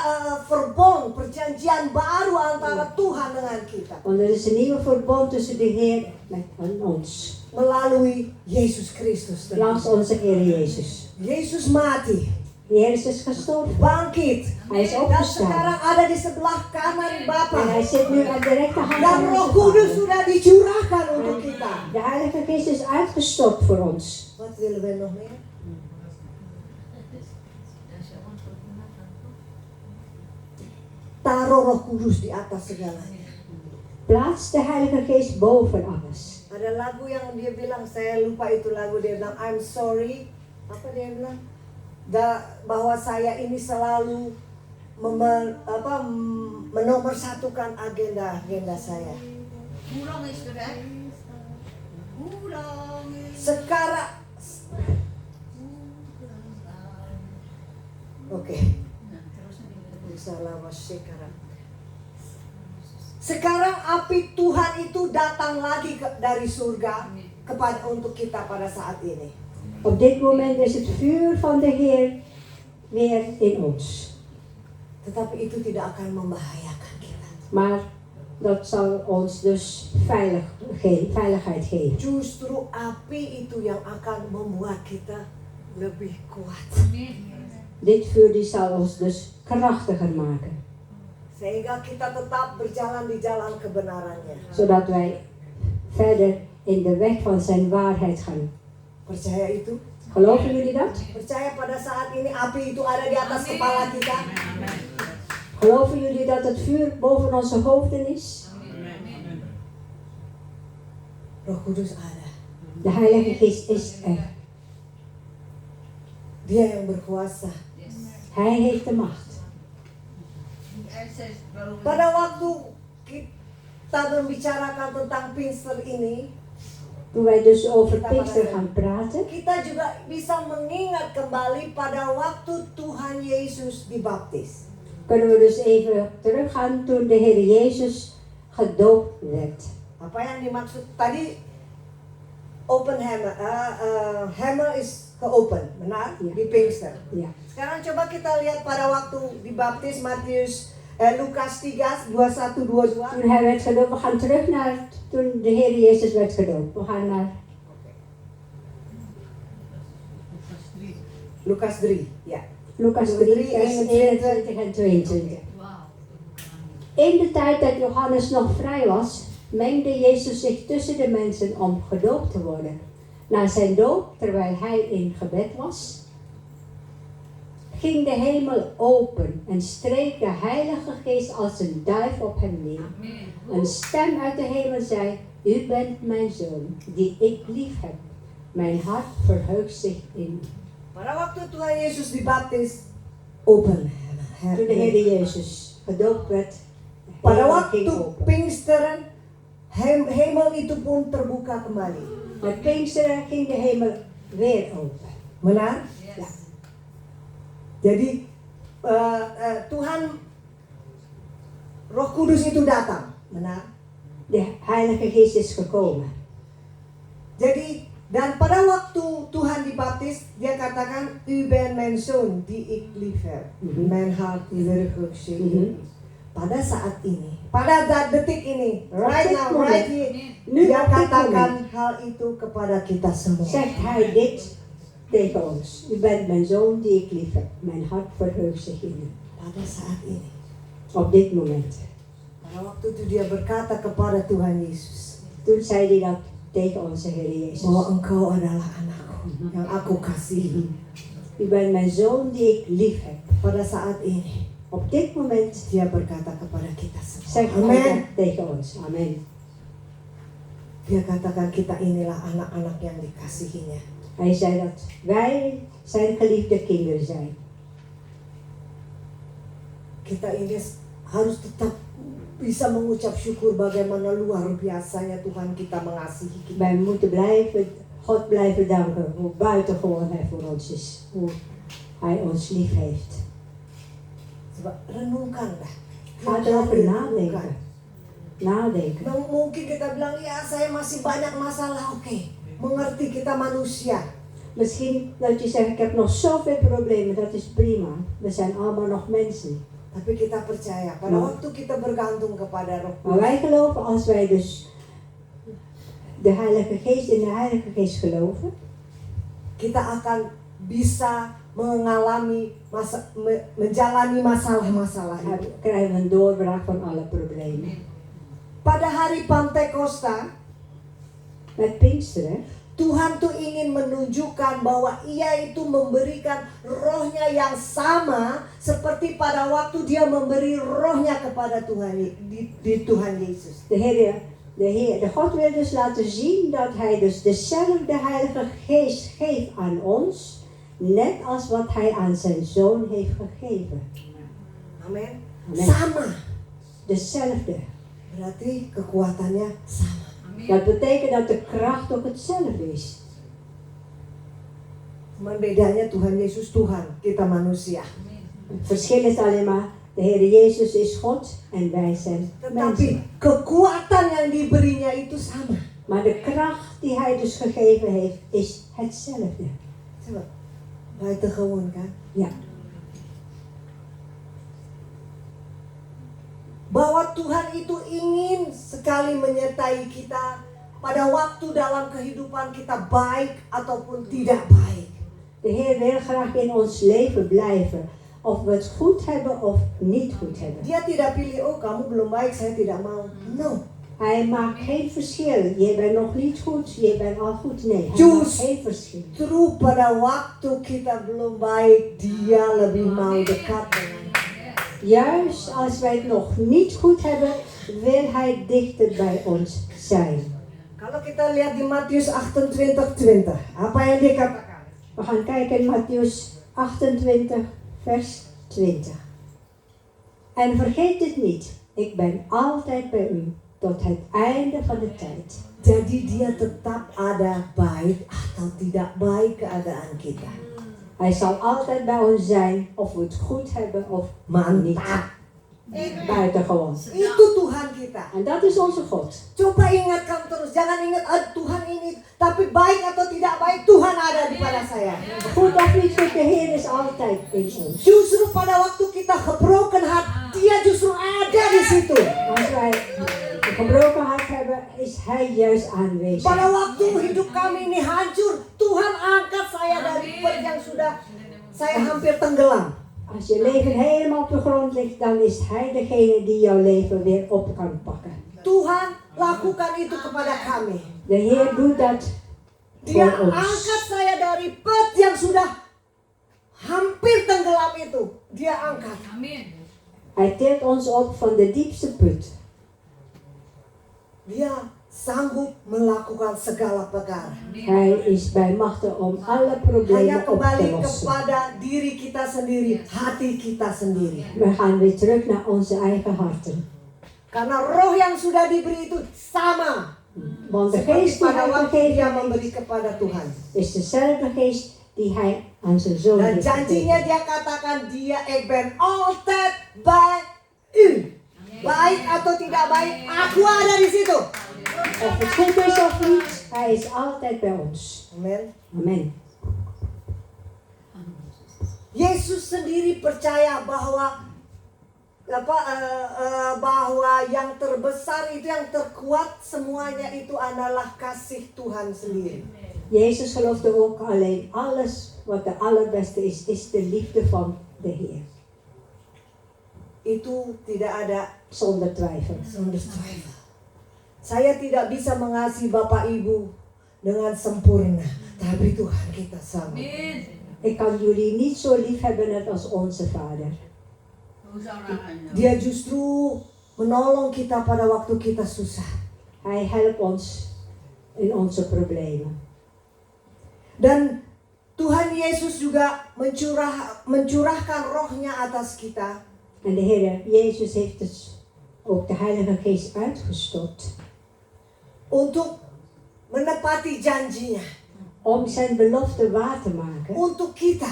C: perjanjian baru antara Tuhan dengan kita.
B: Want er is een nieuwe verbond tussen de Heer en ons.
C: Melalui Yesus Kristus.
B: Langs onze Heer Jezus.
C: Yesus mati,
B: Jezus is gestorven.
C: bangkit,
B: Hij is
C: dan
B: opgestaan.
C: sekarang ada di sebelah kanan
B: En
C: Bapa.
B: Hij zit nu aan de rechterhand
C: Dan
B: van
C: Roh
B: onze
C: Kudus
B: Vader.
C: sudah dicurahkan untuk kita.
B: De Heilige Geest is uitgestort voor ons.
C: Wat willen we nog meer? Taruh Roh Kudus di atas segalanya.
B: Plaats de Heilige Geest boven alles.
C: Ada lagu yang dia bilang, saya lupa itu lagu, dia bilang I'm sorry. Apa dia bilang? Bahwa saya ini selalu menomorsatukan agenda saya.
D: Hoe lang is de weg? Hoe lang is
C: Sekarang, oke. Sekarang api Tuhan itu datang lagi dari surga untuk kita pada saat ini.
B: Op dit moment is het vuur van de Heer weer in ons.
C: Tetapi itu tidak akan membahayakan kita.
B: Maar dat zal ons dus veiligheid geven.
C: Justru api itu yang akan membuat kita lebih kuat.
B: Dit vuur die zal ons dus krachtiger maken.
C: Sehingga kita tetap berjalan di jalan kebenarannya.
B: Zodat wij verder in de weg van zijn waarheid gaan.
C: Percaya itu?
B: Geloven jullie dat?
C: Percaya pada saat ini api itu ada di atas kepala kita?
B: Geloven jullie dat het vuur boven onze hoofden is?
C: Roh Kudus ada.
B: De Heilige Geest is er.
C: Dia yang berkuasa.
B: Hij heeft de macht.
C: Pada waktu kita membicarakan tentang Pinkster ini,
B: Toen wij dus over Pinkster gaan praten,
C: kita juga bisa mengingat kembali pada waktu Tuhan Yesus dibaptis.
B: kunnen we dus even teruggaan toen de Heer Jezus gedoopt werd.
C: Apa yang dimaksud tadi? Open hammer, hammer is geopen, benar?
B: Ya.
C: Di Pinkster.
B: Ja.
C: Sekarang coba kita lihat pada waktu dibaptis Lukas 3, 21, 22.
B: Toen hij werd gedoopt, we gaan terug naar toen de Heer Jezus werd gedoopt. We gaan naar
C: Lukas 3, ya.
B: Lucas 3, vers 21 en 22. In de tijd dat Johannes nog vrij was, mengde Jezus zich tussen de mensen om gedoopt te worden. Na zijn doop, terwijl hij in gebed was, ging de hemel open en streek de Heilige Geest als een duif op hem neer. Een stem uit de hemel zei: U bent mijn zoon, die ik lief heb. Mijn hart verheugt zich in u.
C: Pada waktu Tuhan Yesus dibaptis, open hammer.
B: Toen de Heer Jezus gedoopt werd,
C: Pada
B: hemel
C: waktu
B: ging open.
C: Pinksteren, hemel itu pun terbuka kembali.
B: Met Pinksteren ging de hemel weer open.
C: Benar?
B: Ja.
C: Jadi Tuhan Roh Kudus itu datang, benar?
B: De Heilige Geest is gekomen.
C: Jadi dan pada waktu Tuhan dibaptis, dia katakan, U bent mijn zoon die ik lief heb.
B: Mhm.
C: Mijn hart verheugt zich in
B: Mhm.
C: u. Pada saat ini, pada detik ini, right now,
B: moment.
C: right here,
B: Nu
C: dia
B: op dit
C: katakan
B: moment
C: hal itu kepada kita semua.
B: zegt hij dit tegen ons. U bent mijn zoon die ik lief heb. Mijn hart verheugt zich in u.
C: Pada saat ini,
B: Op dit moment.
C: pada waktu itu dia berkata kepada Tuhan Yesus,
B: Toen zei hij dat tegen onze Heer Jezus.
C: bahwa engkau adalah anakku yang aku kasihi.
B: U bent mijn zoon die ik lief heb.
C: Pada saat ini,
B: Op dit moment
C: dia berkata kepada kita semua.
B: zegt hij
C: Amin.
B: dat tegen ons. Amen.
C: Dia katakan kita inilah anak-anak yang dikasihinya.
B: Hij zei dat wij zijn geliefde kinderen zijn.
C: Kita ini harus tetap bisa mengucap syukur bagaimana luar biasanya Tuhan kita mengasihi kita.
B: Wij moeten God blijven danken hoe buitengewoon hij voor ons is. Hoe hij ons lief heeft.
C: Coba renungkanlah.
B: Ga erover nadenken. Nadenken.
C: Mungkin kita bilang, ya saya masih banyak masalah. Oke, mengerti kita manusia.
B: Misschien dat je zegt, ik heb nog zoveel problemen, dat is prima. We zijn allemaal nog mensen.
C: Tapi kita percaya pada waktu kita bergantung kepada Roh
B: Maar wij geloven, als wij dus de Heilige Geest in de Heilige Geest geloven,
C: kita akan bisa mengalami menjalani masalah-masalah
B: dan
C: itu.
B: krijgen we een doorbraak van alle problemen.
C: Pada hari Pantekosta,
B: Met Pinksteren,
C: Tuhan tuh ingin menunjukkan bahwa Ia itu memberikan rohnya yang sama seperti pada waktu Dia memberi rohnya kepada Tuhan di Tuhan Yesus.
B: de God wil dus laten zien dat hij dus dezelfde Heilige Geest geeft aan ons, net als wat hij aan zijn Zoon heeft gegeven.
C: Amin.
B: Amen.
C: Sama.
B: Dezelfde.
C: Berarti kekuatannya sama.
B: Dat betekent dat de kracht ook hetzelfde is.
C: Cuman bedanya Tuhan Yesus Tuhan, kita manusia.
B: Het verschil is alleen maar, de Heer Jezus is God en wij zijn
C: Tetapi
B: mensen.
C: kekuatan yang diberinya itu sama.
B: Maar de kracht die hij dus gegeven heeft, is hetzelfde.
C: Coba, buitengewoon kan?
B: Ja.
C: Bahwa Tuhan itu ingin sekali menyertai kita pada waktu dalam kehidupan kita baik ataupun tidak baik.
B: De Heer wil graag in ons leven blijven. Of we het goed hebben of niet goed hebben.
C: Dia tidak pilih, oh kamu belum baik, saya tidak mau. No.
B: Hij maakt geen verschil. Je bent nog niet goed, je bent al goed. Nee, hij
C: Jus.
B: maakt geen verschil.
C: Justru pada waktu kita belum baik, dia lebih mau dekat dengan kita.
B: Juist als wij het nog niet goed hebben, wil hij dichter bij ons zijn.
C: Kalau kita lihat di Matius 28:20, apa yang dikatakan?
B: We gaan kijken in Mattheüs 28, vers 20. En vergeet het niet, ik ben altijd bij u, tot het einde van de tijd.
C: Jadi dia tetap ada baik atau tidak baik keadaan kita.
B: Hij zal altijd bij ons zijn, of we het goed hebben of niet.
C: Mantap.
B: Buitengewoon.
C: Itu Tuhan kita.
B: En dat is onze God.
C: Coba ingatkan terus, jangan ingat Tuhan ini, tapi baik atau tidak baik Tuhan ada di pada saya.
B: Goed of niet goed, de Heer is altijd in ons.
C: Justru pada waktu kita gebroken hati, dia justru ada di situ.
B: Als wij een gebroken hart hebben, is Hij juist aanwezig.
C: Pada waktu hidup kami ini hancur, Tuhan angkat saya dari pet yang sudah saya hampir tenggelam.
B: Als je leven helemaal op de grond ligt, dan is Hij degene die jouw leven weer op kan pakken.
C: Tuhan lakukan itu kepada kami.
B: De Heer doet dat
C: Dia
B: voor ons.
C: angkat saya dari pet yang sudah hampir tenggelam itu. Dia angkat.
B: Hij tilt ons op van de diepste put.
C: Dia sanggup melakukan segala perkara.
B: Hij is bij machten om alle
C: Hanya
B: problemen op te
C: kembali
B: lossen.
C: kepada diri kita sendiri, hati kita sendiri.
B: We gaan weer terug naar onze eigen harten.
C: Karena roh yang sudah diberi itu sama.
B: Want de
C: Seperti
B: geest die
C: pada
B: Hij
C: waktu dia
B: gegeven
C: memberi
B: heeft,
C: kepada Tuhan.
B: is dezelfde geest die Hij aan zijn zoon
C: Dan
B: heeft
C: janjinya
B: gegeven.
C: dia katakan dia, ik ben altijd bij u. Baik atau tidak baik, aku ada di situ.
B: Of het goed is of niet, Hij is altijd bij ons.
C: Amen.
B: Amen.
C: Yesus sendiri percaya bahwa bahwa yang terbesar itu, yang terkuat semuanya itu adalah kasih Tuhan sendiri.
B: Jezus geloofde ook alleen alles wat de allerbeste is de liefde van de Heer.
C: Itu tidak ada
B: Zonder twijfel.
C: sumber twijfel. Saya tidak bisa mengasihi Bapak Ibu dengan sempurna, tapi Tuhan kita sanggup.
B: Ik kan jullie niet zo lief hebben net als onze Vader.
D: Hoe zou dat gaan?
C: Dia justru menolong kita pada waktu kita susah.
B: Hij helpt ons in onze problemen.
C: Dan Tuhan Yesus juga mencurahkan rohnya atas kita.
B: En de Heer Jezus heeft dus ook de Heilige Geest uitgestort
C: Untuk menepati janjinya.
B: om zijn belofte waar te maken
C: Untuk kita.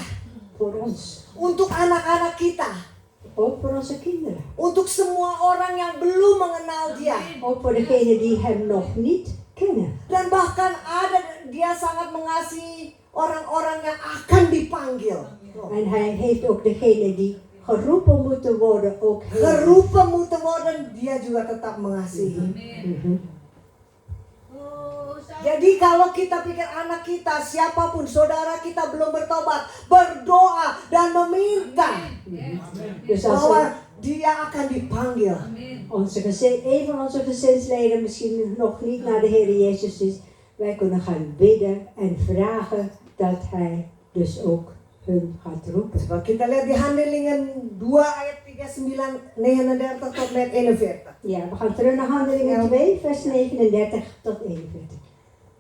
B: voor ons.
C: Untuk anak-anak kita.
B: Ook voor onze kinderen.
C: Untuk semua orang yang belum mengenal dia.
B: Ook voor degenen die hem nog niet kennen.
C: Dan bahkan dia sangat mengasihi orang-orang yang akan dipanggil.
B: En hij heeft ook degenen die geroepen moeten worden ook heel lief.
C: Geroepen moeten worden, dia juga tetap mengasihi.
B: Mhm.
C: Jadi kalau kita pikir anak kita, siapapun, saudara kita belum bertobat, berdoa dan meminta
B: Dus als
C: bahwa dia akan dipanggil.
B: een van onze gezinsleden misschien nog niet naar de Heer Jezus is, wij kunnen gaan bidden en vragen dat Hij dus ook hun gaat roepen.
C: Coba kita lihat di Handelingen 2 ayat 39 tot met 41.
B: Ja, we gaan terug naar Handelingen 2, vers 39 tot 41.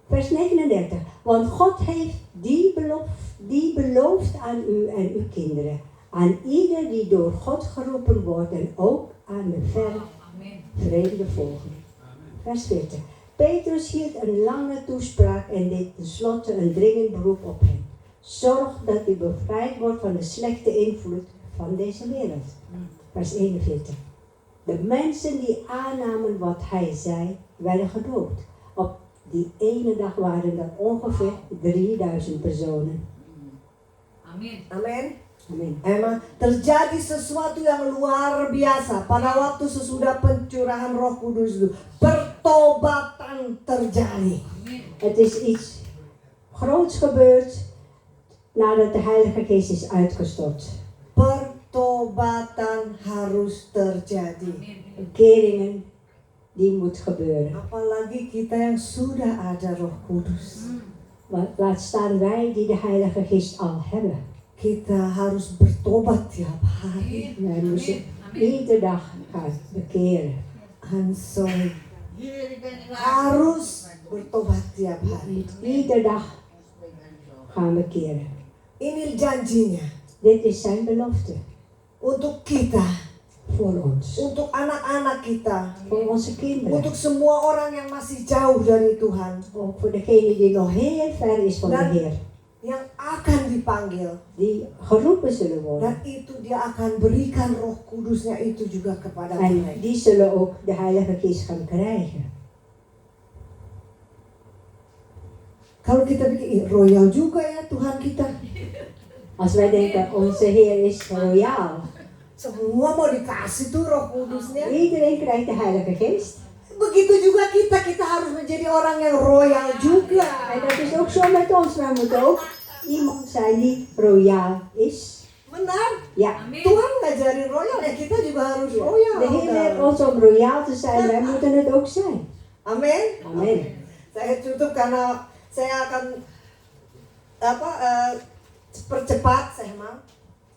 B: Vers 39. Want God heeft die belooft aan u en uw kinderen. Aan ieder die door God geroepen wordt en ook aan de verre vreemde volgen. Vers 40. Petrus hield een lange toespraak en deed tenslotte een dringend beroep op hen. Zorg dat u bevrijd wordt van de slechte invloed van deze wereld. Vers 41. De mensen die aannamen wat hij zei, werden gedoopt. Op die ene dag waren dat ongeveer 3000 personen.
C: Amin.
B: Amin.
C: Emang terjadi sesuatu yang luar biasa pada waktu sesudah pencurahan Roh Kudus itu. Pertobatan terjadi.
B: Het is iets groots gebeurd nadat de Heilige Geest is uitgestort.
C: Pertobatan harus terjadi.
B: Bekeringen die moet gebeuren.
C: Apalagi kita yang sudah ada Roh Kudus.
B: Laat staan wij die de Heilige Geest al hebben.
C: Kita harus bertobat tiap hari.
B: Wij moeten iedere dag gaan bekeren.
C: En sorry.
D: Heer, ik ben niet waar.
C: Harus bertobat tiap hari.
B: Iedere dag gaan bekeren.
C: Ini janjinya
B: Dit is zijn belofte
C: untuk kita
B: voor ons.
C: untuk anak-anak kita,
B: Voor onze kinderen.
C: untuk semua orang yang masih jauh dari Tuhan,
B: Ook voor degene die nog heel ver is van de Heer.
C: yang akan dipanggil.
B: Die geroepen zullen worden.
C: Dan itu dia akan berikan Roh Kudusnya itu juga kepada
B: En
C: mereka.
B: die zullen ook de Heilige Geest gaan krijgen.
C: Kalau kita pikir royal juga ya Tuhan kita,
B: Als wij denken, onze Heer is royaal.
C: semua mau dikasih tuh Roh Kudusnya.
B: Iedereen krijgt de Heilige Geest.
C: Begitu juga kita harus menjadi orang yang royal juga.
B: En dat is ook zo met ons. Wij moeten ook iemand zijn die royaal is.
C: Benar?
B: Ja.
C: Tuhan ngajarin royal ya, kita juga harus royal.
B: De Heer leert ons om royaal te zijn. Wij moeten het ook zijn.
C: Amin.
B: Amen.
C: Saya tutup karena saya akan percepat, saya mau.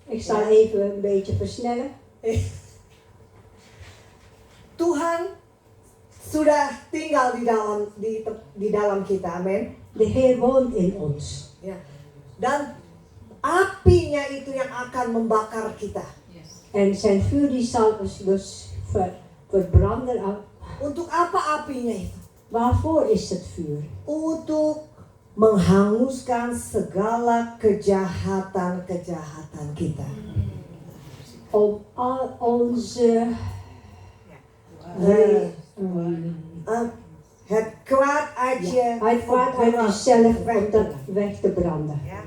B: Ik zal even een beetje versnellen.
C: Tuhan sudah tinggal di dalam kita, amin.
B: De Heer woont in ons.
C: Ya. Dan apinya itu yang akan membakar kita.
B: En zijn vuur die zal ons dus verbranden.
C: Untuk apa apinya itu?
B: Waarvoor is het vuur?
C: Untuk menghanguskan segala kejahatan-kejahatan kita.
B: Om al onze
C: Het kwaad uit je
B: het kwaad uit jezelf om dat weg te branden.
C: Ya.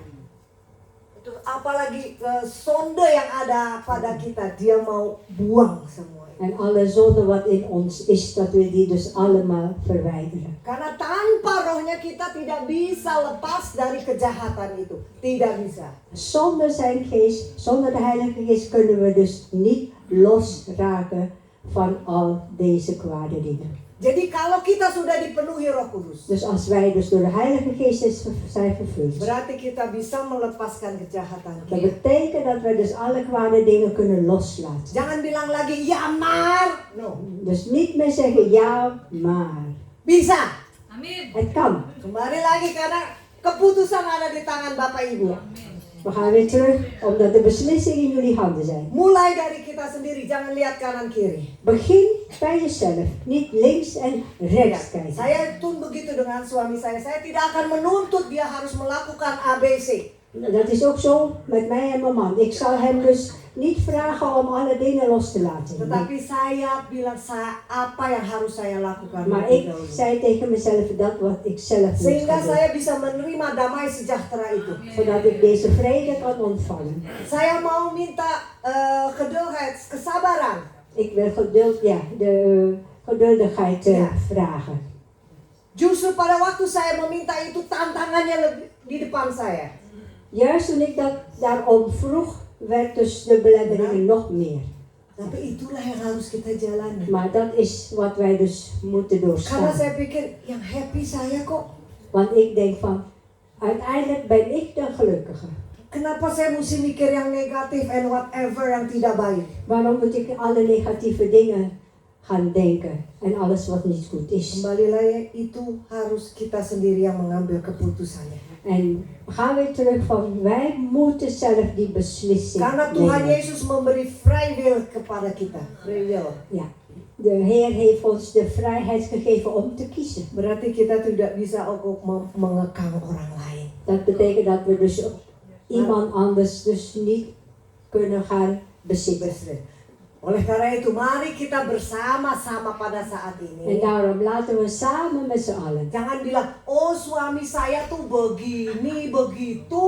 C: Terus apalagi sonde yang ada pada kita, dia mau buang semua.
B: En alle zonde wat in ons is, dat we die dus allemaal verwijderen.
C: Karena tanpa rohnya kita tidak bisa lepas dari kejahatan itu. Tidak bisa.
B: Zonder zijn geest, zonder de Heilige Geest kunnen we dus niet losraken van al deze kwade dingen.
C: Jadi kalau kita sudah dipenuhi Roh Kudus,
B: Dus als wij dus door de Heilige Geest zijn vervuld,
C: berarti kita bisa melepaskan kejahatan
B: dat
C: kita.
B: betekent dat we dus alle kwade dingen kunnen loslaten.
C: Jangan bilang lagi ya maar. No.
B: Dus niet meer zeggen ja, maar.
C: Bisa.
D: Amin.
B: Het kan.
C: Kembali lagi karena keputusan ada di tangan Bapak Ibu.
B: We gaan weer terug, omdat de beslissingen in jullie handen zijn.
C: Mulai dari kita sendiri, jangan lihat kanan kiri.
B: Begin bij jezelf, niet links en rechts kijken.
C: Saya toen begitu dengan suami saya tidak akan menuntut dia harus melakukan ABC.
B: Dat is ook zo met mij en mijn man. Ik zal hem dus niet vragen om alle dingen los te laten.
C: Tetapi saya bilang apa yang harus saya lakukan.
B: Maar ik zei tegen mezelf dat wat ik zelf moet
C: Sehingga
B: gaan doen.
C: saya bisa menerima damai sejahtera itu.
B: Zodat ik deze vrede kan ontvangen.
C: Saya mau minta geduldigheid, kesabaran.
B: Ik wil geduld, ja, de geduldigheid
C: Ja.
B: vragen.
C: Justru pada waktu saya meminta itu tantangannya lebih di depan saya.
B: Juist toen ik daarom vroeg, werd dus de belemmeringen nog meer.
C: Tapi itulah yang harus kita jalani.
B: Maar dat is wat wij dus moeten
C: Karena
B: doorstaan.
C: saya pikir yang happy saya kok.
B: Want ik denk van, uiteindelijk ben ik de gelukkige.
C: Kenapa saya mesti mikir yang negatif and whatever yang tidak baik?
B: Waarom moet ik alle negatieve dingen gaan denken en alles wat niet goed is?
C: Kembali lagi, itu harus kita sendiri yang mengambil keputusannya.
B: En gaan we terug van, wij moeten zelf die beslissing
C: Karena Tuhan
B: nemen.
C: Yesus memberi free will kepada kita. Free will.
B: Ja, de Heer heeft ons de vrijheid gegeven om te kiezen.
C: Berarti kita tidak bisa ook mengekang orang lain.
B: Dat betekent dat we dus iemand anders dus niet kunnen gaan bezitten.
C: Oleh karena itu, mari kita bersama-sama pada saat
B: En
C: ini.
B: daarom laten we samen met z'n allen.
C: Jangan bilang, oh suami saya tuh begini, begitu.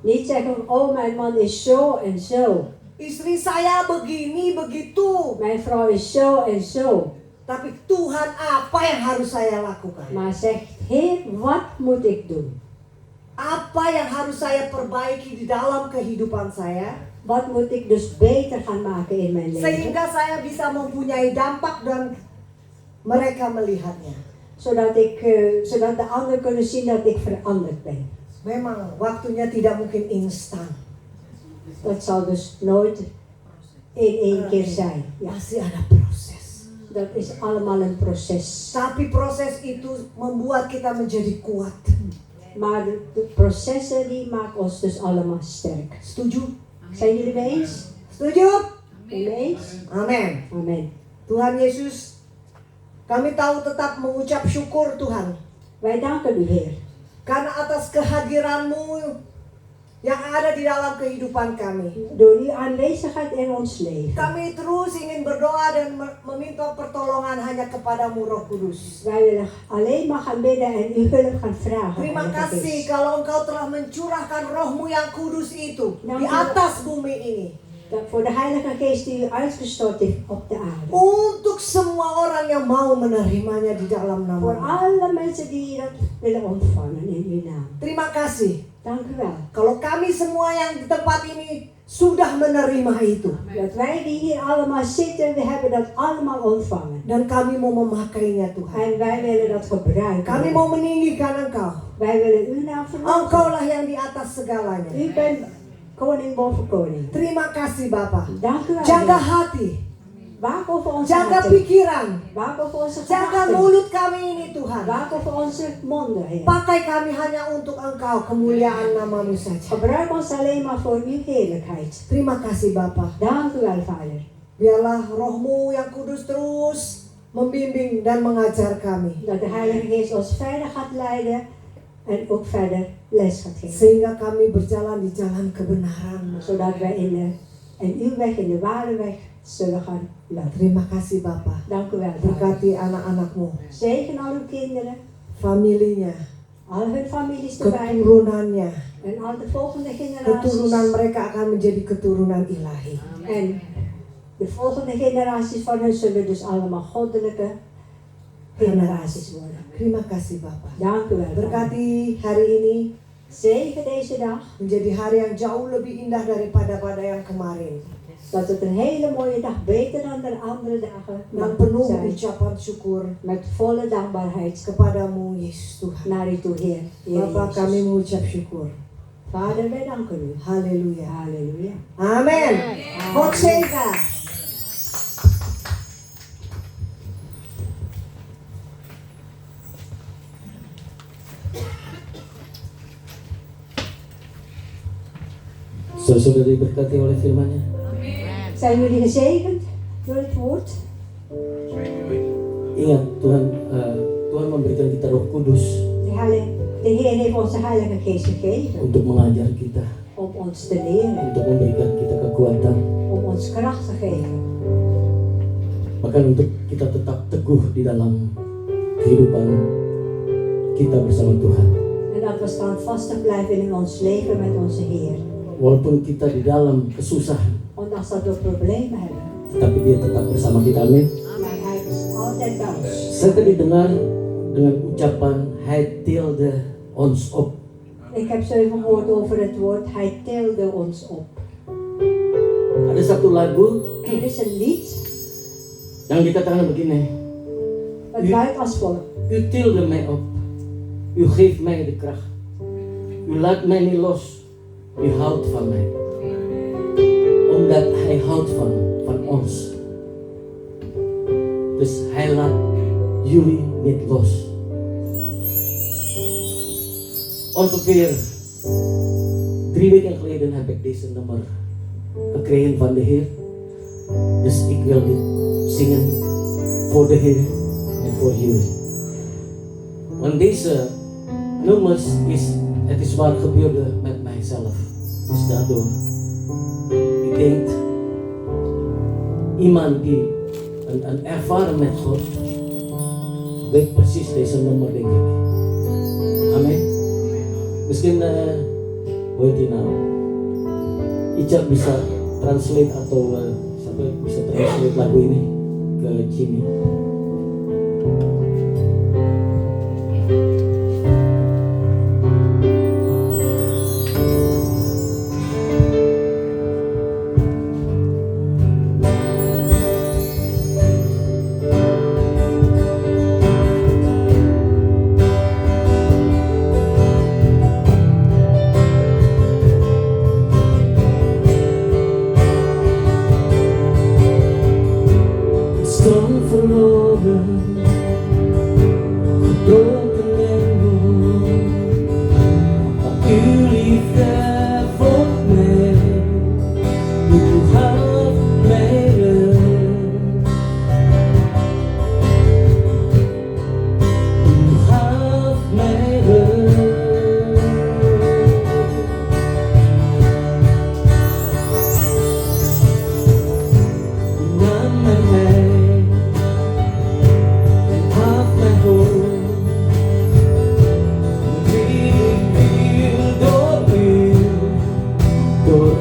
B: Niet zeggen, oh mijn man is zo en zo.
C: Istri saya begini, begitu.
B: Mijn vrouw is zo en zo.
C: Tapi Tuhan, apa yang harus saya lakukan?
B: Maar zegt, Heer, wat moet ik doen?
C: Apa yang harus saya perbaiki di dalam kehidupan saya?
B: Wat moet ik dus beter gaan maken in mijn leven?
C: Sehingga saya bisa mempunyai dampak dan mereka melihatnya.
B: Zodat de anderen kunnen zien dat ik veranderd ben.
C: Memang waktunya tidak mungkin instan.
B: Dat zal dus nooit in één keer zijn. Ja,
C: Masih ada proses.
B: dat is allemaal een proces.
C: Tapi proses itu membuat kita menjadi kuat.
B: Maar de processen die maken ons dus allemaal sterk.
C: Setuju?
B: Zijn jullie mee eens?
C: Setuju?
B: Ineens?
C: Amin.
B: Amen.
C: Tuhan Yesus, kami tahu tetap mengucap syukur Tuhan.
B: Wij danken u, Heer.
C: Karena atas kehadiran-Mu yang ada di dalam kehidupan kami.
B: Door uw aanwezigheid in ons leven.
C: Kami terus ingin berdoa dan meminta pertolongan hanya kepadamu Roh Kudus.
B: Wij willen alleen maar gaan bidden en uw hulp gaan vragen.
C: Terima
B: Heilige
C: kasih
B: Geest.
C: kalau Engkau telah mencurahkan Roh-Mu yang kudus itu
B: Dank
C: di
B: u wel.
C: atas bumi ini.
B: Voor de Heilige Geest die u uitgestort heeft op de aarde.
C: Untuk semua orang yang mau menerimanya di dalam
B: Voor
C: nama.
B: alle mensen die dat willen ontvangen in uw naam.
C: Terima kasih.
B: Dank u wel.
C: Kalau kami semua yang di tempat ini sudah menerima itu.
B: Dat wij die hier allemaal zitten, we hebben dat allemaal ontvangen.
C: Dan kami mau memakainya Tuhan.
B: En wij willen dat gebruiken.
C: Kami mau meninggikan Engkau.
B: Wij willen uw naam verhogen.
C: Engkaulah yang di atas segalanya.
B: U bent koning boven koning.
C: Terima kasih Bapa.
B: Dank u wel.
C: Jaga
B: Heer.
C: hati.
B: Waak over onze
C: Jaga
B: harten.
C: pikiran.
B: Waak over onze
C: Jaga
B: gedachten.
C: mulut kami ini Tuhan.
B: Waak over onze monden, Heer.
C: Pakai kami hanya untuk Engkau, kemuliaan nama-Mu saja.
B: Gebruik ons alleen maar voor uw heerlijkheid.
C: Terima kasih Bapa.
B: Dank u wel, Vader.
C: Biarlah Roh-Mu yang kudus terus membimbing dan mengajar kami.
B: Dat de Heilige Geest ons verder gaat leiden en ook verder les gaat geven.
C: Sehingga kami berjalan di jalan kebenaran.
B: Zodat wij in uw weg, in de ware weg, zullen gaan lopen.
C: Terima kasih Bapa.
B: Dank u wel, Vader.
C: Berkati anak-anak-Mu,
B: Zegen al uw kinderen,
C: familinya,
B: al hun families erbij
C: keturunannya.
B: en al de volgende
C: Keturunan
B: generaties.
C: mereka akan menjadi keturunan ilahi.
B: En de volgende generaties van hun zullen dus allemaal goddelijke generaties worden.
C: Terima kasih Bapa.
B: Dank u wel, Vader.
C: Berkati hari ini
B: Zegen deze dag,
C: menjadi hari yang jauh lebih indah daripada yang kemarin.
B: dat het een hele mooie dag, beter dan de andere dagen,
C: Dan
B: mag
C: penuh
B: zijn.
C: ucapan syukur
B: Met volle dankbaarheid
C: kepadamu Yesus Tuhan.
B: naar u toe, Heer. Heer
C: Bapa
B: Jezus.
C: kami mengucap syukur.
B: Vader, wij danken u.
C: Haleluya.
B: Halleluja.
C: Amen. God zegen.
A: Saudara diberkati oleh firman-Nya.
B: Zijn jullie gezegend door het woord?
A: Ingat Tuhan memberikan kita Roh Kudus
B: De Heer heeft ons de Heilige Geest gegeven
A: untuk mengajar kita,
B: om ons te leren,
A: untuk memberikan kita kekuatan,
B: om ons kracht te geven.
A: bahkan untuk kita tetap teguh di dalam kehidupan kita bersama Tuhan.
B: En dat we standvastig blijven in ons leven met onze Heer.
A: Walaupun kita di dalam kesusahan,
B: Ondanks dat we problemen hebben.
A: tapi Dia tetap bersama kita. Amin.
B: Maar Hij is altijd bij ons.
A: Saya tadi dengar dengan ucapan Hij tilde ons op.
B: Ik heb zo even gehoord over het woord, Hij tilde ons op.
A: Ada satu lagu
B: Er is een lied
A: yang dikatakan begini.
B: dat luidt als volgt.
A: U tilde mij op. U geeft mij de kracht. U laat mij niet los. U houdt van mij. Omdat Hij houdt van ons. Dus Hij laat jullie niet los. Ongeveer 3 weken geleden heb ik deze nummer gekregen van de Heer. Dus ik wil dit zingen voor de Heer en voor jullie. Want deze nummers het is wat gebeurde met mijzelf. Dus daardoor, ik denk, iemand die een ervaren met God, weet precies deze nummer, denk ik. Amin. Mungkin hoe heet die nou? Ica bisa translate atau siapa bisa translate lagu ini ke Jimmy. Strong verloren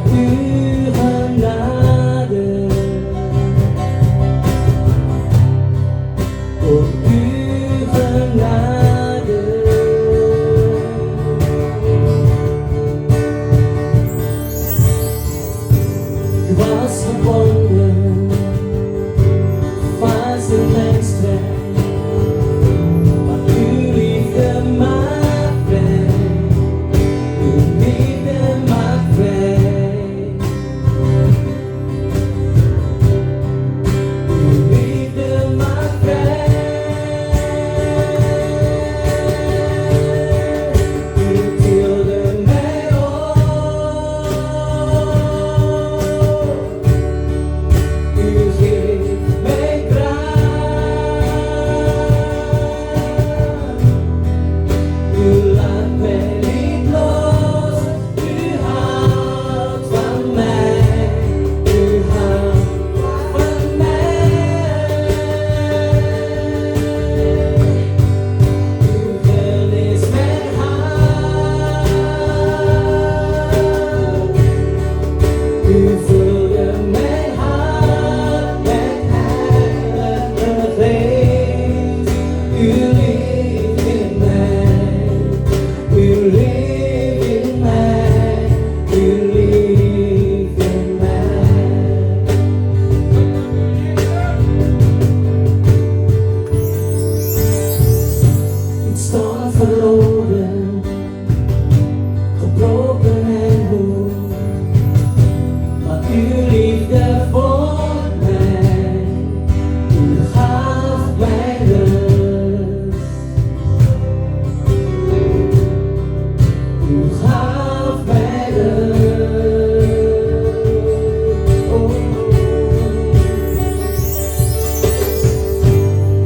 A: Door uw genade. Door uw genade. Ik was gebonden, vast in mijn strijd, maar uw liefde maakt vrij, uw liefde maakt vrij, uw liefde maakt vrij. U tilde mij op, u geeft mij kracht, u laat mij niet los, u houdt van mij, u houdt van mij. U geneest mijn hart, u vulde mijn hart met heilige geest. U leeft in mij, u leeft in mij, u leeft in mij. Ik sta verloren, gebroken en moe, maar uw liefde voor mij, u gaf mij rust. U gaf mij rust. Oh.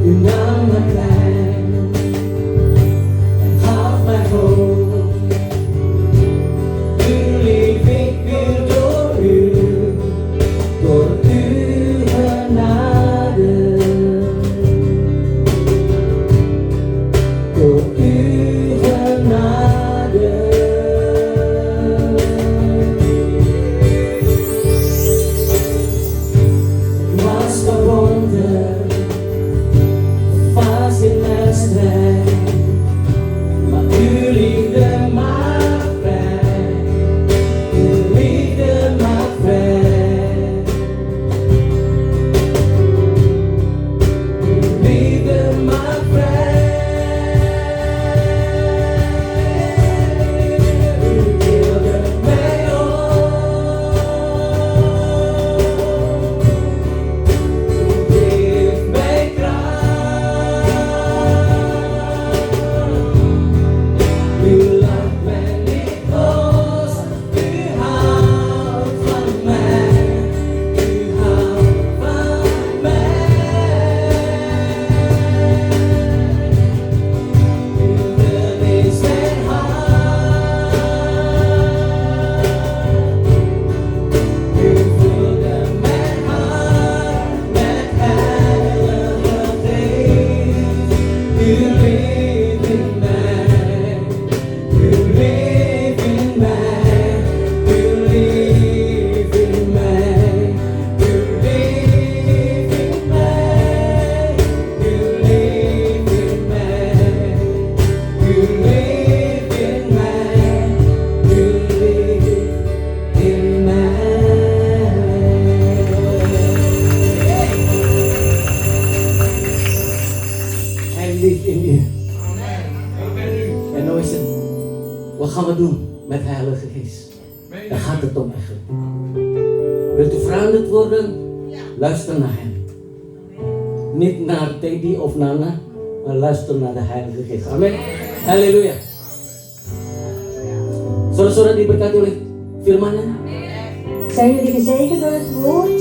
A: U nam me klein en gaf mij hoop. U leef ik weer door uw genade. Door uw genade. Ik was gebonden, vast in mijn strijd, maar uw liefde maakt vrij, uw liefde maakt vrij, uw liefde maakt vrij. U tilde mij op, u geeft mij kracht, u laat mij niet los, u houdt van mij, u houdt van mij. U geneest mijn hart, u vulde mijn hart met heilige geest. U leeft in mij, u leeft in mij, u leeft in mij, u leeft in mij, u leeft in mij, u leeft in mij, u leeft in mij. Hij leeft in u. En nou is het, wat gaan we doen met Heilige Geest? Daar gaat het om eigenlijk. Wilt u veranderd worden? Luister naar hem. Niet naar Teddy of Nana, maar luister naar de Heilige Geest. Amen. Halleluja. Saudara-saudara diberkati oleh firman-Nya.
B: Zijn jullie gezegend door het woord?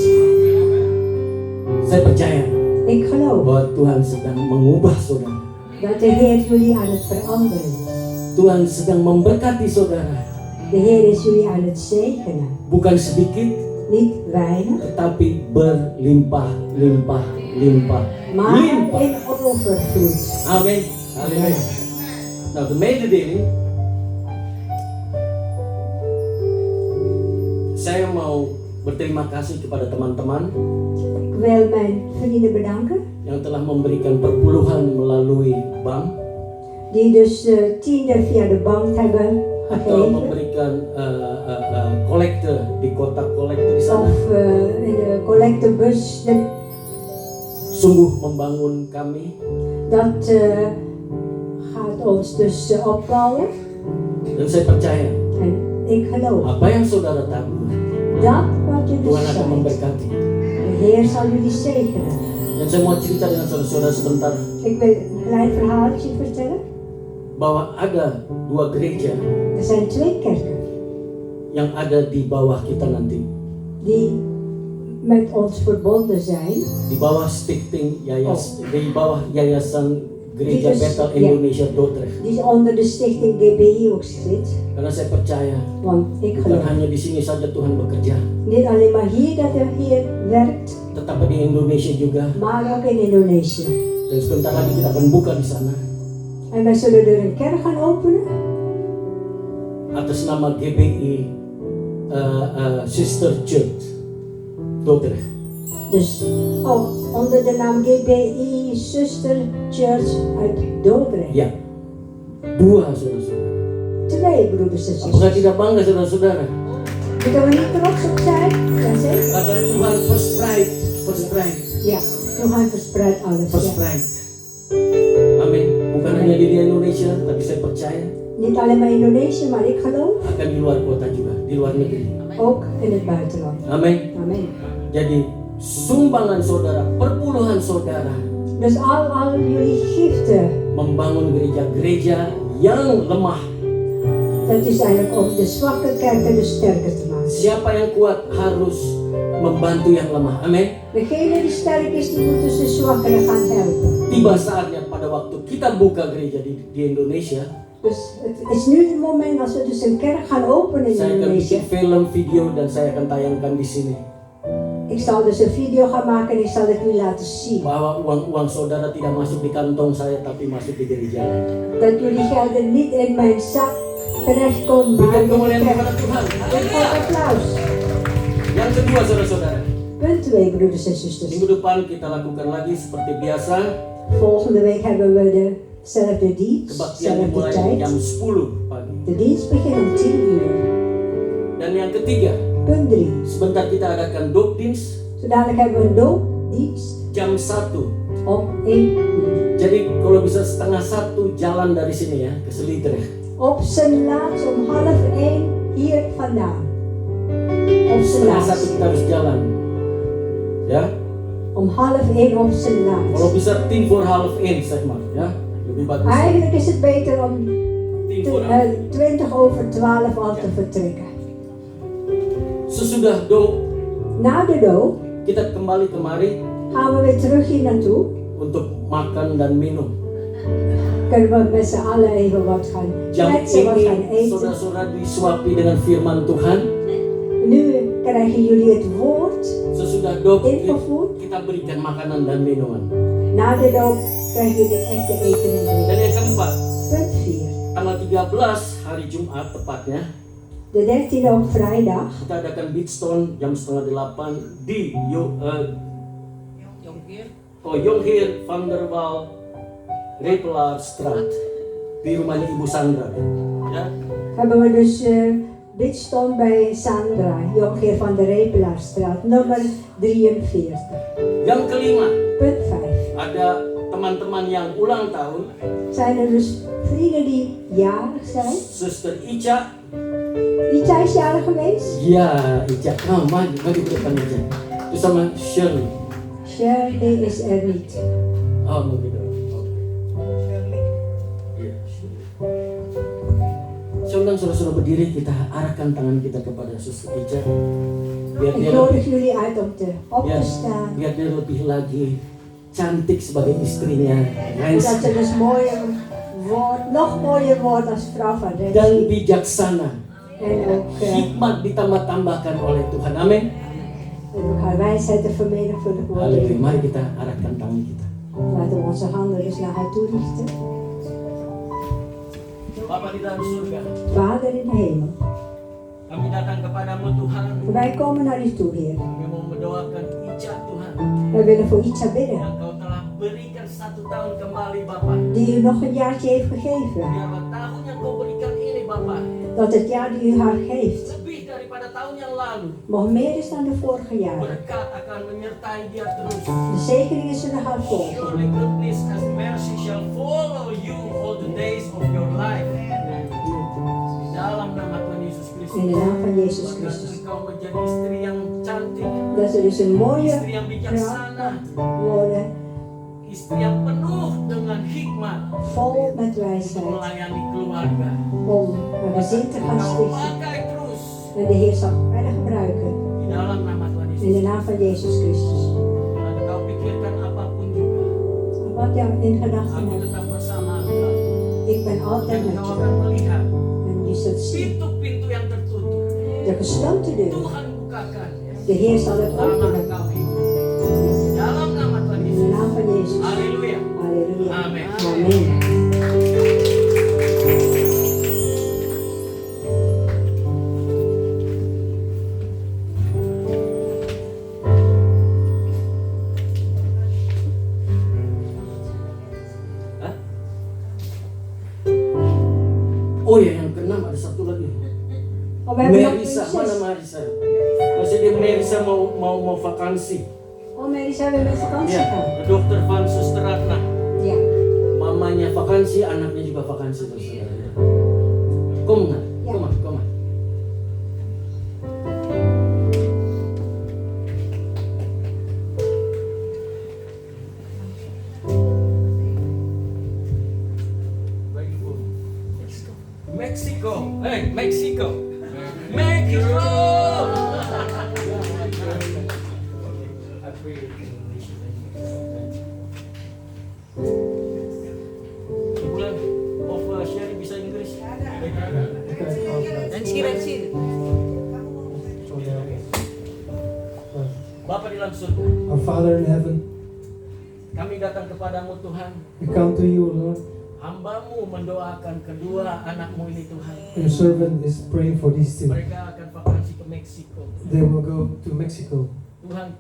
A: Saya percaya
B: Ik geloof
A: bahwa Tuhan sedang mengubah saudara.
B: dat de Heer jullie aan het veranderen.
A: Tuhan sedang memberkati saudara.
B: De Heer is jullie aan het zegenen.
A: Bukan sedikit,
B: Niet weinig,
A: tetapi berlimpah, limpah, limpah,
B: maar
A: limpah.
B: in overvloed.
A: Amin. Halleluja. Nou, de mededeling. Saya mau berterima kasih kepada teman-teman
B: Ik wil mijn vrienden bedanken,
A: yang telah memberikan perpuluhan melalui bank
B: die dus tiende via de bank hebben
A: atau
B: gegeven.
A: memberikan kolekte di kotak kolekte di sana.
B: Of in de collectebus.
A: Sungguh membangun kami
B: Dat gaat ons dus opbouwen.
A: dan saya percaya
B: En ik geloof
A: apa yang saudara tabur
B: dat wat jullie
A: Tuhan akan
B: zaait,
A: memberkati.
B: de Heer zal jullie zegenen.
A: Dan saya mau cerita dengan saudara-saudara sebentar
B: Ik wil een klein verhaaltje vertellen.
A: bahwa ada 2 gereja
B: Er zijn 2 kerken
A: yang ada di bawah kita nanti,
B: die met ons verbonden zijn.
A: di bawah stichting di bawah Yayasan Gereja
B: Di dus-
A: Bethel
B: ya.
A: Indonesia Dordrecht.
B: Die onder de stichting GBI ook zit.
A: Karena saya percaya
B: Want ik
A: bukan
B: geloof
A: hanya di sini saja Tuhan bekerja,
B: niet alleen maar hier dat er hier werkt,
A: tetapi di Indonesia juga.
B: maar ook in Indonesië.
A: Dan sebentar lagi kita akan buka di sana
B: En wij zullen er een kerk gaan openen
A: atas nama GBI Sister Church Dordrecht.
B: Dus onder de naam GBI Sister Church uit Dordrecht.
A: Ya, 2 saudara-saudara.
B: 2 broeders en
A: Apakah
B: zusters.
A: tidak bangga saudara-saudara?
B: Moeten we niet trots op zijn? Jazeker.
A: Kata Tuhan verspreid.
B: Ja, Tuhan verspreidt alles. Ja.
A: Verspreid. Amin. Bukan hanya di Indonesia, tapi saya percaya
B: Niet alleen maar Indonesië, maar ik geloof
A: akan di luar kota juga, di luar negeri.
B: ook in het buitenland.
A: Amin.
B: Amen.
A: Jadi sumbangan saudara, perpuluhan saudara
B: Dus al jullie giften,
A: membangun gereja-gereja yang lemah.
B: dat is eigenlijk om de zwakke kerken dus sterker te maken.
A: Siapa yang kuat harus membantu yang lemah. Amin.
B: Degene die sterk is, die moet dus de zwakkeren gaan helpen.
A: Tiba saatnya pada waktu kita buka gereja di Indonesia,
B: Dus het is nu het moment als we dus een kerk gaan openen in
A: saya akan
B: Indonesië.
A: bikin film, video dan saya akan tayangkan di sini.
B: Ik zal dus een video gaan maken en ik zal het jullie laten zien.
A: Bahwa uang saudara tidak masuk di kantong saya tapi masuk di gereja.
B: Dat jullie gelden niet in mijn zak terechtkomen, maar
A: Berikan
B: in de
A: kemuliaan kepada
B: kerk.
A: Tuhan.
B: Een groot applaus.
A: Yang kedua saudara-saudara,
B: Punt 2, broeders en zusters.
A: minggu depan kita lakukan lagi seperti biasa.
B: Volgende week hebben we dezelfde dienst,
A: Kebaktian
B: dezelfde
A: dimulai
B: tijd.
A: jam 10 pagi.
B: De dienst begint om 10 uur.
A: Dan yang ketiga,
B: Punt 3.
A: sebentar kita adakan doopdienst
B: Zo dadelijk hebben we een doopdienst
A: jam 1.
B: om 1 uur.
A: Jadi kalau bisa 12:30 jalan dari sini ya ke Sliedrecht.
B: Op zijn laatst om 12:30 hier vandaan. Op zijn
A: 12:30
B: laatst.
A: kita harus jalan. Ya.
B: Om 12:30 op zijn
A: Kalau
B: laatst.
A: bisa 10:30 zeg maar ya. Lebih bagus.
B: Eigenlijk is het beter om
A: 10:30.
B: 12:20 al te vertrekken.
A: Sesudah doop
B: Na de doop
A: kita kembali kemari
B: gaan we weer terug hier naartoe.
A: untuk makan dan minum.
B: Kunnen we met z'n allen even wat gaan
A: Jam
B: kletsen, wat gaan
A: ini
B: eten.
A: saudara-saudara disuapi dengan firman Tuhan.
B: Nu krijgen jullie het woord
A: Sesudah doop
B: ingevoerd.
A: kita berikan makanan dan minuman.
B: Na de doop krijgen jullie echte eten en
A: Dan
B: drinken.
A: yang keempat,
B: Punt 4.
A: tanggal 13 hari Jumat tepatnya,
B: De 13e op vrijdag
A: kita adakan Beatstone jam 7:30 di Jonghir van der Wal Repelaarstraat di rumahnya Ibu Sandra. Ya.
B: hebben we dus bidstond bij Sandra, Jongeer van de Repelaarstraat, nummer 43.
A: Yang kelima,
B: Punt 5.
A: ada teman-teman yang ulang tahun,
B: Zijn er dus vrienden die jarig zijn?
A: Suster Ica.
B: Ica is jarig geweest?
A: Ya, Ica. Oh, maju ke depan Ica. Itu sama Shirley.
B: Shirley is er niet.
A: Oh, mungkin. Iya, Shirley. Saya undang saudara-saudara berdiri, kita arahkan tangan kita kepada Suster Ica. Biar
B: Ik
A: dia
B: nodig
A: lebih,
B: jullie uit om op
A: ya,
B: te staan.
A: biar dia lebih lagi cantik sebagai istrinya Rens
B: Zodat ze dus mooier wordt, nog mooier wordt als vrouw van
A: dan
B: Rensie.
A: bijaksana.
B: En ook
A: Hikmat ditambah-tambahkan oleh Tuhan. Amin.
B: en ook haar wijsheid te vermenigvuldigd
A: Haleluya.
B: worden.
A: Mari kita arahkan tangan kita.
B: Laten we onze handen dus naar haar toe richten.
A: Bapa di dalam surga,
B: Vader in de hemel,
A: Kami datang kepadamu Tuhan.
B: Wij komen naar u toe, Heer.
A: Kami mau mendoakan Ica Tuhan.
B: Wij willen voor Ica bidden.
A: Yang Kau telah berikan 1 tahun kembali Bapa.
B: Die u nog een jaartje heeft gegeven.
A: Biarlah tahun yang Kau berikan ini Bapa.
B: Dat het jaar die u haar geeft
A: Lebih daripada tahun yang lalu.
B: nog meer is dan de vorige jaren.
A: Berkat akan menyertai dia terus.
B: De zegeningen zullen haar volgen.
A: Surely goodness and mercy shall follow you all the days of your life. Dalam nama Tuhan Yesus Kristus.
B: In de naam van Jezus
A: Dan
B: Christus.
A: engkau menjadi istri yang cantik,
B: Dat ze dus een mooie
A: istri yang
B: vrouw
A: bijaksana,
B: worden,
A: istri yang penuh dengan hikmat
B: vol met
A: untuk
B: wijsheid.
A: melayani keluarga.
B: Om een gezin te gaan
A: Engkau
B: stichten.
A: pakai terus
B: En de Heer zal verder gebruiken.
A: di dalam nama Tuhan
B: In de
A: Yesus.
B: naam van Jezus Christus.
A: Dan engkau pikirkan apapun juga,
B: Wat jou in gedachten
A: aku
B: hebt.
A: tetap bersama engkau.
B: Ik ben altijd
A: Dan
B: met
A: engkau
B: je.
A: akan melihat
B: En je zult zien.
A: pintu-pintu yang tertutup.
B: De gesloten deur.
A: Tuhan bukakan
B: De Heer zal het
A: selama
B: openen.
A: engkau hidup. Dalam nama Tuhan
B: In de
A: Yesus.
B: naam van Jezus.
A: Haleluya.
B: Halleluja.
A: Amen.
B: Amen.
A: Hah? Oh ya, yang keenam ada satu lagi.
B: Oh, we hebben nog
A: Marisa,
B: een
A: mana
B: zus.
A: Marisa? Maksudnya Marisa mau vakansi.
B: Oh, Marisa wil met vakantie
A: Ya,
B: gaan.
A: ke dokter Van Susteratna.
B: Ja.
A: Mamanya vakansi, anaknya juga vakansi. Saudara. Kom maar,
B: Ja.
A: kom maar, kom maar. Mexico, hey Mexico, Mexico. Bulan of sharing bisa Inggris?
D: Rancir.
A: Bapa di dalam surga,
E: Our Father in heaven,
A: kami datang kepadamu Tuhan.
E: we come to you, Lord.
A: Hambamu mendoakan kedua anakmu ini Tuhan.
E: Your servant is praying for these two.
A: Mereka akan vakansi ke Meksiko.
E: They will go to Mexico.
A: Tuhan,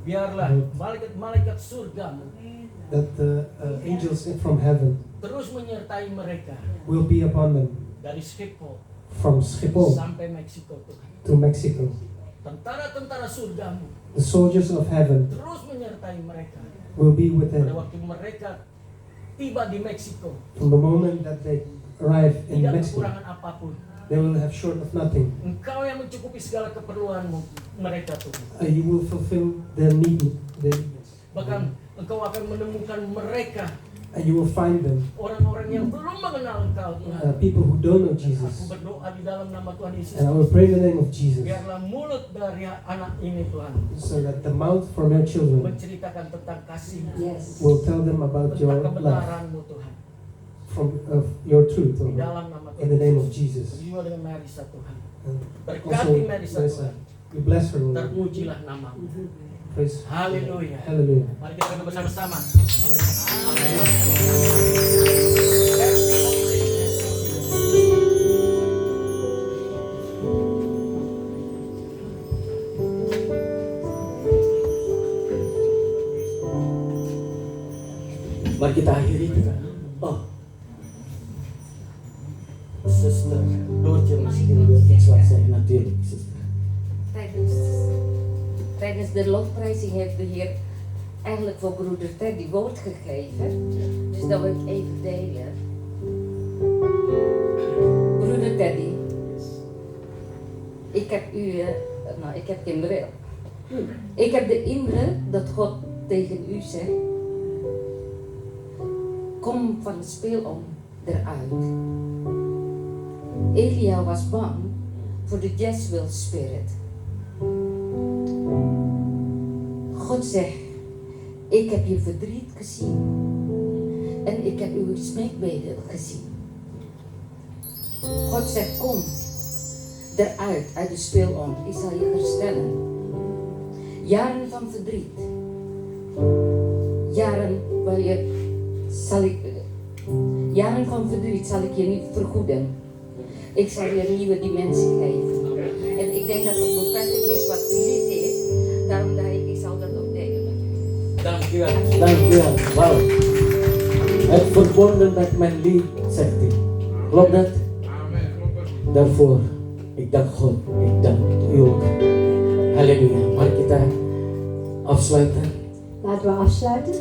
A: biarlah malaikat-malaikat surgamu
E: That the angels from heaven
A: terus menyertai mereka
E: will be upon them
A: dari Schiphol
E: from Schiphol
A: sampai Meksiko Tuhan.
E: to Mexico.
A: Tentara-tentara surgamu
E: The soldiers of heaven
A: terus menyertai mereka
E: will be with
A: pada
E: them
A: waktu mereka tiba di Meksiko.
E: from the moment that they arrive in
A: Tidak
E: Mexico.
A: kekurangan apapun.
E: They will have short of nothing.
A: Engkau yang mencukupi segala keperluanmu mereka Tuhan.
E: You will fulfill their needs,
A: Bahkan engkau akan menemukan mereka
E: and you will find them.
A: orang-orang yang belum mengenal engkau Tuhan.
E: People who don't know
A: Aku
E: Jesus.
A: berdoa di dalam nama Tuhan Yesus.
E: And I will pray in the name of Jesus,
A: Biarlah mulut dari anak ini Tuhan
E: so that the mouth from your children
A: menceritakan tentang kasih,
B: Yes.
E: will tell them about your
A: tentang
E: love,
A: kebenaranmu Tuhan.
E: from your truth,
A: Di
E: Lord,
A: dalam nama
E: in
A: Tuhan.
E: the name of Jesus.
A: Begitu dengan Marisa Tuhan.
E: And
A: Berkati
E: also,
A: Marisa
E: Marisa,
A: Tuhan.
E: we bless her, Lord.
A: Terpujilah namamu.
E: Praise.
A: Haleluya.
E: Hallelujah.
A: Mari kita berdoa bersama-sama. Mari kita akhiri juga. Oh, Sister Dorje misschien wil iets wat zeggen natuurlijk, sister.
F: Tijdens de lofprijzing heeft de Heer eigenlijk voor broeder Teddy woord gegeven. Dus dat wil ik even delen. Broeder Teddy, ik heb ik heb geen bril. Ik heb de indruk dat God tegen u zegt: kom van het speelom eruit. Elia was bang voor de Jezebel spirit. God zegt: ik heb je verdriet gezien en ik heb uw smeekbeden gezien. God zegt: kom eruit uit de speelom, ik zal je herstellen. Jaren van verdriet, jaren van verdriet zal ik je niet vergoeden. Ik zal je een nieuwe dimensie geven. En ik denk dat het bevestigd is wat verlies is. Daarom dacht ik zal dat ook delen met u.
A: Dankjewel. Dankjewel. Wauw. Het verbonden met mijn lied, zegt hij. Klopt dat? Daarvoor, ik dank God. Ik dank u ook. Halleluja. Mari kita afsluiten.
B: Laten we afsluiten.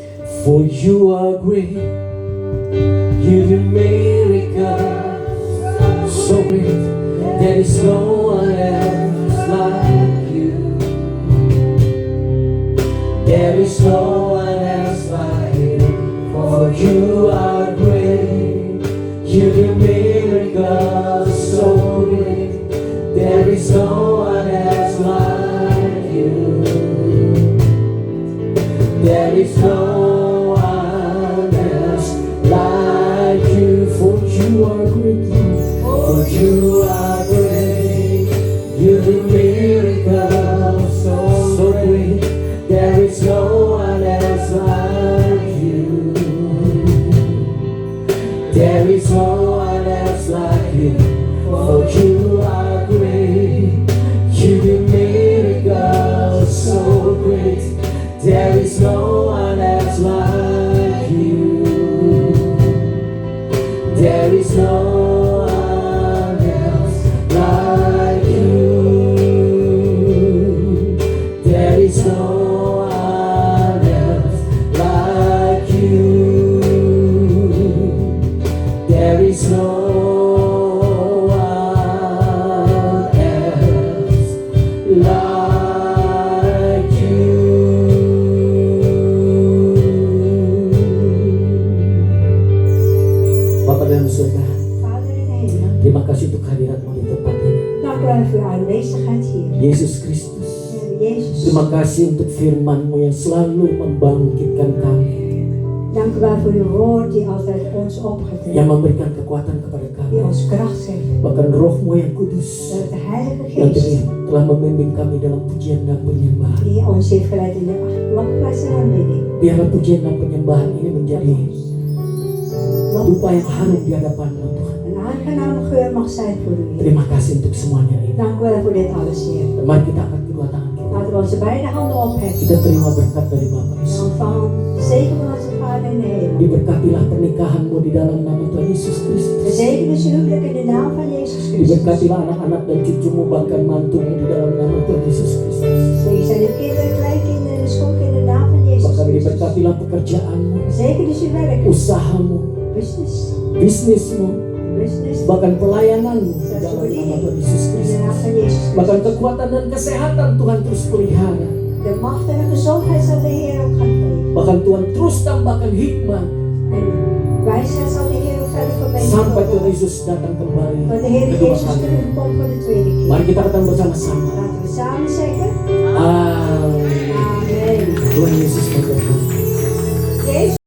A: For you are great. You do miracles so great. There is no one else like you. There is no one else like you. For you are great. You do miracles so great. There is no one else like you. There is no one else like you. For you are great. For you are great. You do miracles so great. There is no one else like you. There is no one else like you. For you are great. You do miracles so great. There is no one else like you. There is no one else like you. There is no one else like you. There is no one else like you. Bapak dalam surga,
B: Vader in de hemel,
A: terima kasih untuk hadiratmu di tempat ini.
B: dank u wel voor uw aanwezigheid hier.
A: Yesus Kristus,
B: Heer Jezus,
A: terima kasih untuk firman-Mu yang selalu membangkitkan kami,
B: dank u wel voor uw woord die altijd ons opgetreden,
A: yang memberikan kekuatan kepada
B: die
A: kami.
B: ons kracht geeft.
A: Bahkan Roh-Mu yang kudus
B: Dat de Heilige
A: yang
B: Geest
A: telah membimbing kami dalam pujian dan penyembahan.
B: die ons heeft geleid in de lofprijs en aanbidding.
A: Biarlah pujian dan penyembahan ini menjadi dupa yang harum di hadapan-Mu Tuhan.
B: Een aangename geur mag zijn voor u, Heer.
A: Terima kasih untuk semuanya ini.
B: Dank u wel voor dit alles, Heer.
A: Mari kita angkat kedua tangan kita.
B: Laten we onze beide handen opheffen.
A: Kita terima berkat dari Bapa
B: En
A: Yesus.
B: ontvangen de zegen van onze Vader in de hemel.
A: Diberkatilah pernikahan-Mu di dalam nama Tuhan Yesus Kristus.
B: Gezegend is uw huwelijk in de naam van Jezus Christus.
A: Diberkatilah anak-anak dan cucumu bahkan mantumu di dalam nama Tuhan Yesus Kristus.
B: Zegen zijn uw kinderen, kleinkinderen en de schonk in de naam van Jezus
A: Bahkan
B: Christus.
A: diberkatilah pekerjaanmu,
B: Gezegend is uw werk,
A: usahamu,
B: business,
A: bisnismu,
B: business,
A: bahkan pelayananmu di dalam nama Tuhan Yesus
B: in de
A: Kristus.
B: naam van Jezus
A: Bahkan
B: Christus.
A: kekuatan dan kesehatan Tuhan terus pelihara.
B: De macht en de gezondheid zal de Heer ook gaan geven.
A: Bahkan Tuhan terus tambahkan hikmah
B: En wijsheid zal de Heer ook verder
A: sampai
B: verbeteren.
A: Tuhan Yesus datang kembali
B: Want de Heer
A: kedua
B: Jezus
A: kali.
B: terugkomt voor de tweede keer.
A: Mari kita datang bersama-sama.
B: Laten we samen zeggen,
A: Amin.
B: Amen.
A: Tuhan Yesus memberkati.
B: Jezus